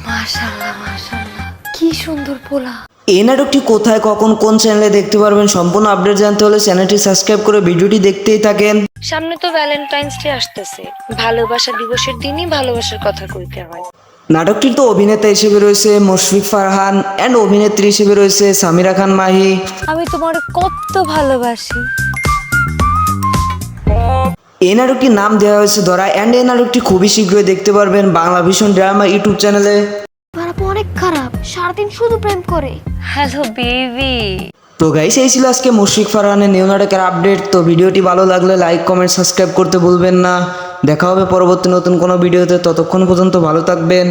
মাশাআল্লাহ মাশাআল্লাহ, কি সুন্দর পোলা। এই নাটকটি কোথায়, কখন, কোন চ্যানেলে দেখতে পারবেন সম্পূর্ণ আপডেট জানতে হলে চ্যানেলটি সাবস্ক্রাইব করে ভিডিওটি দেখতেই থাকেন। সামনে তো ভ্যালেন্টাইন্স ডে আসতেছে, ভালোবাসা দিবসের দিনই ভালোবাসার কথা কইতে হয়। নাটকটির তো অভিনেতা হিসেবে রয়েছে মুশফিক ফারহান অ্যান্ড অভিনেত্রী হিসেবে রয়েছে সামিরা খান মাহি। আমি তোমার কত ভালোবাসি। এই নাটকটির নাম দেওয়া হয়েছে ধরা অ্যান্ড এই নাটকটি খুবই শীঘ্রই দেখতে পারবেন বাংলা ভিশন ড্রামা ইউটিউব চ্যানেলে। খারাপ, অনেক খারাপ, সারাদিন শুধু প্রেম করে। Hello baby. তো গাইস, এই ছিল আজকে মুশফিক ফারহানের নিউ নাটকের আপডেট। তো ভিডিওটি ভালো লাগলে লাইক কমেন্ট সাবস্ক্রাইব করতে ভুলবেন না। দেখা হবে পরবর্তী নতুন কোনো ভিডিওতে, ততক্ষণ পর্যন্ত ভালো থাকবেন।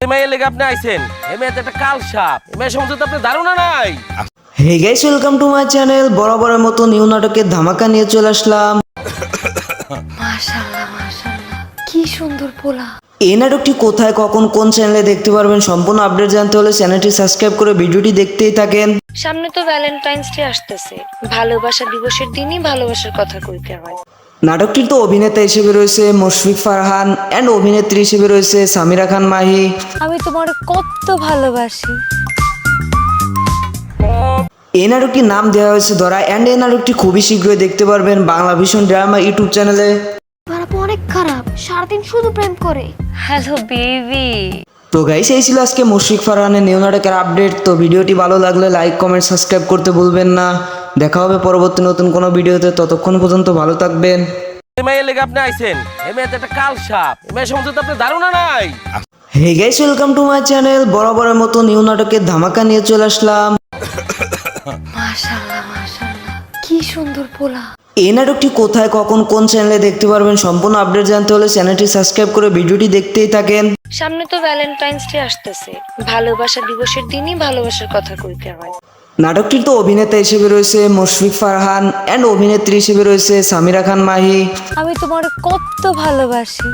এই মেয়ের লেগে আপনি আইছেন, এই মেয়ে তো একটা কাল সাপ। এই মেয়ের সম্বন্ধে তো আপনার ধারণা নাই। Hey guys, welcome to my channel. বরাবরের মতো নিউ নাটকের ধামাকা নিয়ে চলে আসলাম। মাশাআল্লাহ মাশাআল্লাহ, কি সুন্দর পোলা। এই নাটকটি কোথায়, কখন, কোন চ্যানেলে দেখতে পারবেন সম্পূর্ণ আপডেট জানতে হলে চ্যানেলটি সাবস্ক্রাইব করে ভিডিওটি দেখতেই থাকেন। সামনে তো ভ্যালেন্টাইন্স ডে আসতেছে, ভালোবাসা দিবসের দিনই ভালোবাসার কথা কইতে হয়। নাটকটির তো অভিনেতা হিসেবে রয়েছে মুশফিক ফারহান অ্যান্ড অভিনেত্রী হিসেবে রয়েছে সামিরা খান মাহি। আমি তোমার কত ভালোবাসি। এই নাটকটির নাম দেওয়া হয়েছে ধরা অ্যান্ড এই নাটকটি খুবই শীঘ্রই দেখতে পারবেন বাংলা ভিশন ড্রামা ইউটিউব চ্যানেলে। খারাপ, অনেক খারাপ, সারাদিন শুধু প্রেম করে। Hello baby. তো গাইস এই ছিল আজকে মুশফিক ফারহানের নিউ নাটকের আপডেট। তো ভিডিওটি ভালো লাগলে লাইক কমেন্ট সাবস্ক্রাইব করতে ভুলবেন না। দেখা হবে পরবর্তী নতুন কোনো ভিডিওতে, ততক্ষণ পর্যন্ত ভালো থাকবেন। এই মেয়ের লেগে আপনি আইছেন, এই মেয়ে তো একটা কাল সাপ। এই মেয়ের সম্বন্ধে তো আপনার ধারণা নাই। Hey guys, welcome to my channel. বরাবরের মতো নিউ নাটকের ধামাকা নিয়ে চলে আসলাম। মাশাআল্লাহ মাশাআল্লাহ, কি সুন্দর পোলা। এই নাটকটি কোথায়, কখন, কোন চ্যানেলে দেখতে পারবেন, সম্পূর্ণ আপডেট জানতে হলে চ্যানেলটি সাবস্ক্রাইব করে ভিডিওটি দেখতেই থাকেন। সামনে তো ভ্যালেন্টাইন্স ডে আসতেছে, ভালোবাসা দিবসের দিনই ভালোবাসার কথা কইতে হয়। নাটকটির তো অভিনেতা হিসেবে রয়েছে মুশফিক ফারহান অ্যান্ড অভিনেত্রী হিসেবে রয়েছে সামিরা খান মাহি। আমি তোমার কত ভালোবাসি।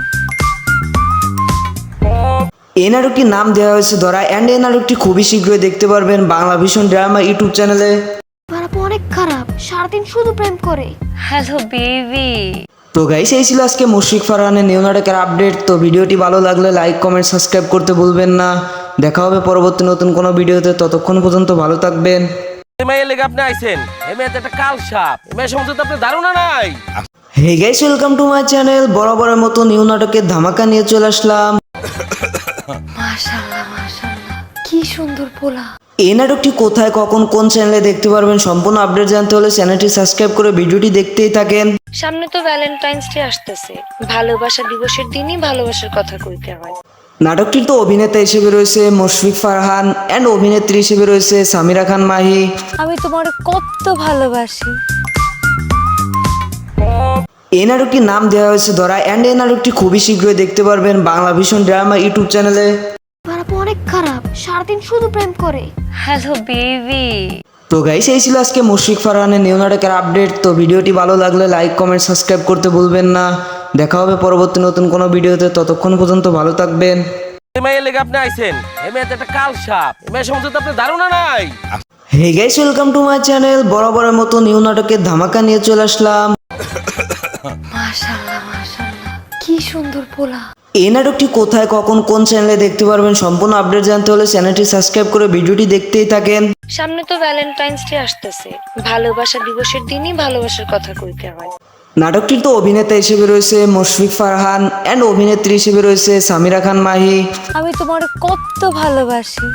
এই নাটকটির নাম দেওয়া হয়েছে ধরা অ্যান্ড এই নাটকটি খুবই শীঘ্রই দেখতে পারবেন বাংলা ভিশন ড্রামা ইউটিউব চ্যানেলে। খারাপ, অনেক খারাপ, সারাদিন শুধু প্রেম করে। Hello baby. তো গাইস এই ছিল আজকে মুশফিক ফারহানের নিউ নাটকের আপডেট। তো ভিডিওটি ভালো লাগলে লাইক কমেন্ট সাবস্ক্রাইব করতে ভুলবেন না। দেখা হবে পরবর্তী নতুন কোনো ভিডিওতে, ততক্ষণ পর্যন্ত ভালো থাকবেন। এই মেয়ের লেগে আপনি আইছেন, এই মেয়ে তো একটা কাল সাপ। এই মেয়ের সম্বন্ধে তো আপনার ধারণা নাই। Hey guys, welcome to my channel. বরাবরের মতো নিউ নাটকের ধামাকা নিয়ে চলে আসলাম। মাশাআল্লাহ মাশাআল্লাহ, কি সুন্দর পোলা। এই নাটকটি কোথায়, কখন, কোন চ্যানেলে দেখতে পারবেন, সম্পূর্ণ আপডেট জানতে হলে চ্যানেলটি সাবস্ক্রাইব করে ভিডিওটি দেখতেই থাকেন। সামনে তো ভ্যালেন্টাইন্স ডে আসতেছে, ভালোবাসা দিবসের দিনই ভালোবাসার কথা কইতে হয়। নাটকটির তো অভিনেতা হিসেবে রয়েছে মুশফিক ফারহান অ্যান্ড অভিনেত্রী হিসেবে রয়েছে সামিরা খান মাহি। আমি তোমার কত ভালোবাসি। এই নাটকটির নাম দেওয়া হয়েছে ধরা অ্যান্ড এই নাটকটি খুবই শীঘ্রই দেখতে পারবেন বাংলা ভিশন ড্রামা ইউটিউব চ্যানেলে। খারাপ, অনেক খারাপ, সারাদিন শুধু প্রেম করে। Hello baby. তো গাইস এই ছিল আজকে মুশফিক ফারহানের নিউ নাটকের আপডেট। তো ভিডিওটি ভালো লাগলে লাইক কমেন্ট সাবস্ক্রাইব করতে ভুলবেন না। দেখা হবে পরবর্তী নতুন কোনো ভিডিওতে, ততক্ষণ পর্যন্ত ভালো থাকবেন। এই মেয়ের লেগে আপনি আইছেন, এই মেয়ে তো একটা কাল সাপ। এই মেয়ের সম্বন্ধে তো আপনার ধারণা নাই। Hey guys, welcome to my channel. বরাবরের মতো নিউ নাটকের ধামাকা নিয়ে চলে আসলাম। মাশাআল্লাহ মাশাআল্লাহ, কি সুন্দর পোলা। এই নাটকটি কোথায়, কখন, কোন চ্যানেলে দেখতে পারবেন, সম্পূর্ণ আপডেট জানতে হলে চ্যানেলটি সাবস্ক্রাইব করে ভিডিওটি দেখতেই থাকেন। সামনে তো ভ্যালেন্টাইন্স ডে আসতেছে, ভালোবাসা দিবসের দিনই ভালোবাসার কথা কইতে হয়। নাটকটির তো অভিনেতা হিসেবে রয়েছে মুশফিক ফারহান অ্যান্ড অভিনেত্রী হিসেবে রয়েছে সামিরা খান মাহি। আমি তোমার কত ভালোবাসি।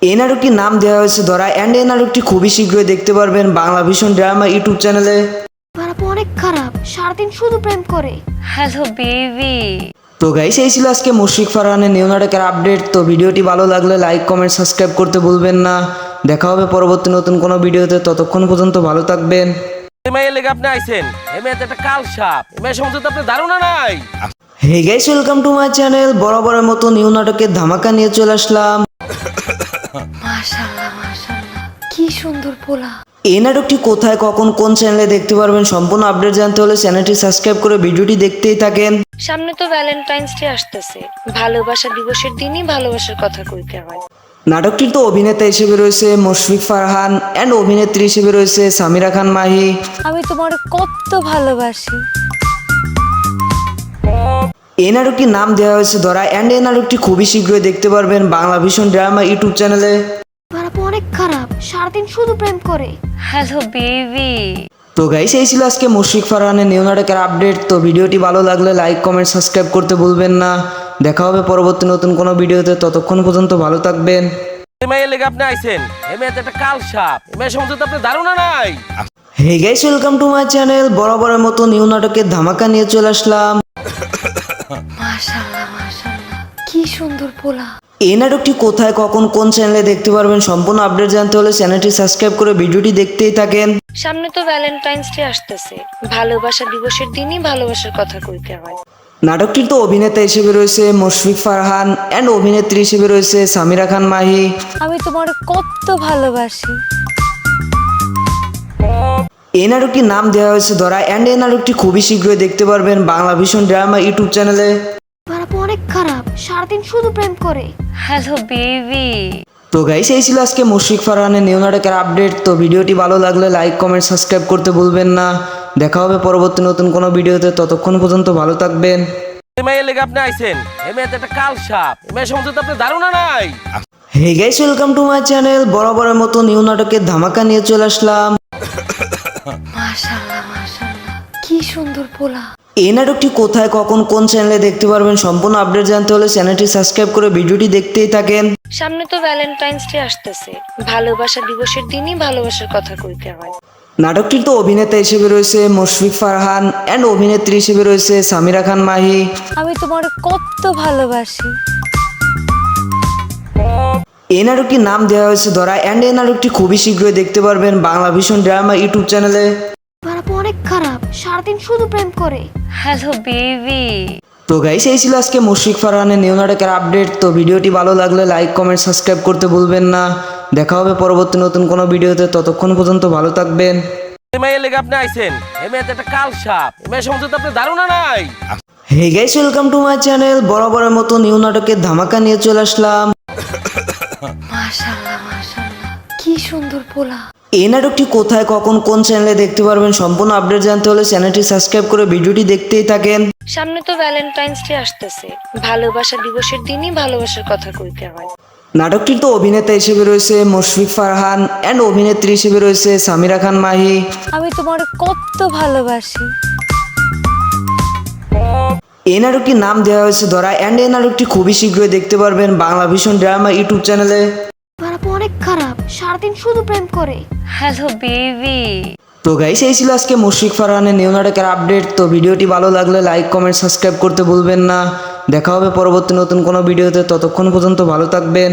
এই নাটকটির নাম দেওয়া হয়েছে ধরা অ্যান্ড এই নাটকটি খুবই শীঘ্রই দেখতে পারবেন বাংলা ভিশন ড্রামা ইউটিউব চ্যানেলে। খারাপ, অনেক খারাপ, সারাদিন শুধু প্রেম করে। Hello baby. তো গাইস এই ছিল আজকে মুশফিক ফারহানের নিউ নাটকের আপডেট। তো ভিডিওটি ভালো লাগলে লাইক কমেন্ট সাবস্ক্রাইব করতে ভুলবেন না। দেখা হবে পরবর্তী নতুন কোনো ভিডিওতে, ততক্ষণ পর্যন্ত ভালো থাকবেন। এই মেয়ের লেগে আপনি আইছেন, এই মেয়ে তো একটা কাল সাপ। এই মেয়ের সম্বন্ধে তো আপনার ধারণা নাই। Hey guys, welcome to my channel. বরাবরের মতো নিউ নাটকের ধামাকা নিয়ে চলে আসলাম। মাশাআল্লাহ মাশাআল্লাহ, কি সুন্দর পোলা। এই নাটকটি কোথায়, কখন, কোন চ্যানেলে দেখতে পারবেন, সম্পূর্ণ আপডেট জানতে হলে চ্যানেলটি সাবস্ক্রাইব করে ভিডিওটি দেখতেই থাকেন। সামনে তো ভ্যালেন্টাইন্স ডে আসতেছে, ভালোবাসা দিবসের দিনই ভালোবাসার কথা কইতে হয়। নাটকটির তো অভিনেতা হিসেবে রয়েছে মুশফিক ফারহান অ্যান্ড অভিনেত্রী হিসেবে রয়েছে সামিরা খান মাহি। আমি তোমার কত ভালোবাসি। এই নাটকটির নাম দেওয়া হয়েছে ধরা অ্যান্ড এই নাটকটি খুবই শীঘ্রই দেখতে পারবেন বাংলা ভিশন ড্রামা ইউটিউব চ্যানেলে। খারাপ, অনেক খারাপ, সারাদিন শুধু প্রেম করে। Hello baby. তো গাইস এই ছিল আজকে মুশফিক ফারহানের নিউ নাটকের আপডেট। তো ভিডিওটি ভালো লাগলে লাইক কমেন্ট সাবস্ক্রাইব করতে ভুলবেন না। দেখা হবে পরবর্তী নতুন কোনো ভিডিওতে, ততক্ষণ পর্যন্ত ভালো থাকবেন। এই মেয়ের লেগে আপনি আইছেন, এই মেয়ে তো একটা কাল সাপ। এই মেয়ের সম্বন্ধে তো আপনার ধারণা নাই। Hey guys, welcome to my channel. বরাবরের মতো নিউ নাটকের ধামাকা নিয়ে চলে আসলাম। মাশাআল্লাহ মাশাআল্লাহ, কি সুন্দর পোলা। এই নাটকটি কোথায়, কখন, কোন চ্যানেলে দেখতে পারবেন, সম্পূর্ণ আপডেট জানতে হলে চ্যানেলটি সাবস্ক্রাইব করে ভিডিওটি দেখতেই থাকেন। সামনে তো ভ্যালেন্টাইন্স ডে আসতেছে, ভালোবাসা দিবসের দিনই ভালোবাসার কথা কইতে হয়। নাটকটির তো অভিনেতা হিসেবে রয়েছে মুশফিক ফারহান অ্যান্ড অভিনেত্রী হিসেবে রয়েছে সামিরা খান মাহি। আমি তোমার কত ভালোবাসি। এই নাটকটির নাম দেওয়া হয়েছে ধরা অ্যান্ড এই নাটকটি খুবই শীঘ্রই দেখতে পারবেন বাংলা ভিশন ড্রামা ইউটিউব চ্যানেলে। খারাপ, অনেক খারাপ, সারাদিন শুধু প্রেম করে। Hello baby. তো গাইস এই ছিল আজকে মুশফিক ফারহানের নিউ নাটকের আপডেট। তো ভিডিওটি ভালো লাগলে লাইক কমেন্ট সাবস্ক্রাইব করতে ভুলবেন না। দেখা হবে পরবর্তী নতুন কোনো ভিডিওতে, ততক্ষণ পর্যন্ত ভালো থাকবেন। এই মেয়ের লেগে আপনি আইছেন, এই মেয়ে তো একটা কাল সাপ। এই মেয়ের সম্বন্ধে তো আপনার ধারণা নাই। Hey guys, welcome to my channel. বরাবরের মতো নিউ নাটকের ধামাকা নিয়ে চলে আসলাম। মাশাআল্লাহ মাশাআল্লাহ, কি সুন্দর পোলা। এই নাটকটি কোথায়, কখন, কোন চ্যানেলে দেখতে পারবেন সম্পূর্ণ আপডেট জানতে হলে চ্যানেলটি সাবস্ক্রাইব করে ভিডিওটি দেখতেই থাকেন। সামনে তো ভ্যালেন্টাইন্স ডে আসতেছে, ভালোবাসা দিবসের দিনই ভালোবাসার কথা কইতে হয়। নাটকটির তো অভিনেতা হিসেবে রয়েছে মুশফিক ফারহান অ্যান্ড অভিনেত্রী হিসেবে রয়েছে সামিরা খান মাহি। আমি তোমার কত ভালোবাসি। এই নাটকটির নাম দেওয়া হয়েছে ধরা অ্যান্ড এই নাটকটি খুবই শীঘ্রই দেখতে পারবেন বাংলা ভিশন ড্রামা ইউটিউব চ্যানেলে। খারাপ অনেক খারাপ, সারাদিন শুধু প্রেম করে। Hello baby. তো গাইস, এই ছিল আজকে মুশফিক ফারহানের নিউ নাটকের আপডেট। তো ভিডিওটি ভালো লাগলে লাইক কমেন্ট সাবস্ক্রাইব করতে ভুলবেন না। দেখা হবে পরবর্তী নতুন কোনো ভিডিওতে, ততক্ষণ পর্যন্ত ভালো থাকবেন। এই মেয়ের লেগে আপনি আইছেন, এই মেয়ে তো একটা কাল সাপ। এই মেয়ের সম্বন্ধে তো আপনার ধারণা নাই। Hey guys, welcome to my channel. বরাবরের মতো নিউ নাটকের ধামাকা নিয়ে চলে আসলাম। মাশাআল্লাহ মাশাআল্লাহ, কি সুন্দর পোলা। এই নাটকটি কোথায়, কখন, কোন চ্যানেলে দেখতে পারবেন সম্পূর্ণ আপডেট জানতে হলে চ্যানেলটি সাবস্ক্রাইব করে ভিডিওটি দেখতেই থাকেন। সামনে তো ভ্যালেন্টাইন্স ডে আসতেছে, ভালোবাসা দিবসের দিনই ভালোবাসার কথা কইতে হয়। নাটকটির তো অভিনেতা হিসেবে রয়েছে মুশফিক ফারহান অ্যান্ড অভিনেত্রী হিসেবে রয়েছে সামিরা খান মাহি। আমি তোমার কত ভালোবাসি। এই নাটকটির নাম দেওয়া হয়েছে ধরা অ্যান্ড এই নাটকটি খুবই শীঘ্রই দেখতে পারবেন বাংলা ভিশন ড্রামা ইউটিউব চ্যানেলে। খারাপ অনেক খারাপ, সারাদিন শুধু প্রেম করে। Hello baby. তো গাইস, এই ছিল আজকে মুশফিক ফারহানের নিউ নাটকের আপডেট। তো ভিডিওটি ভালো লাগলে লাইক কমেন্ট সাবস্ক্রাইব করতে ভুলবেন না। দেখা হবে পরবর্তী নতুন কোনো ভিডিওতে, ততক্ষণ পর্যন্ত ভালো থাকবেন।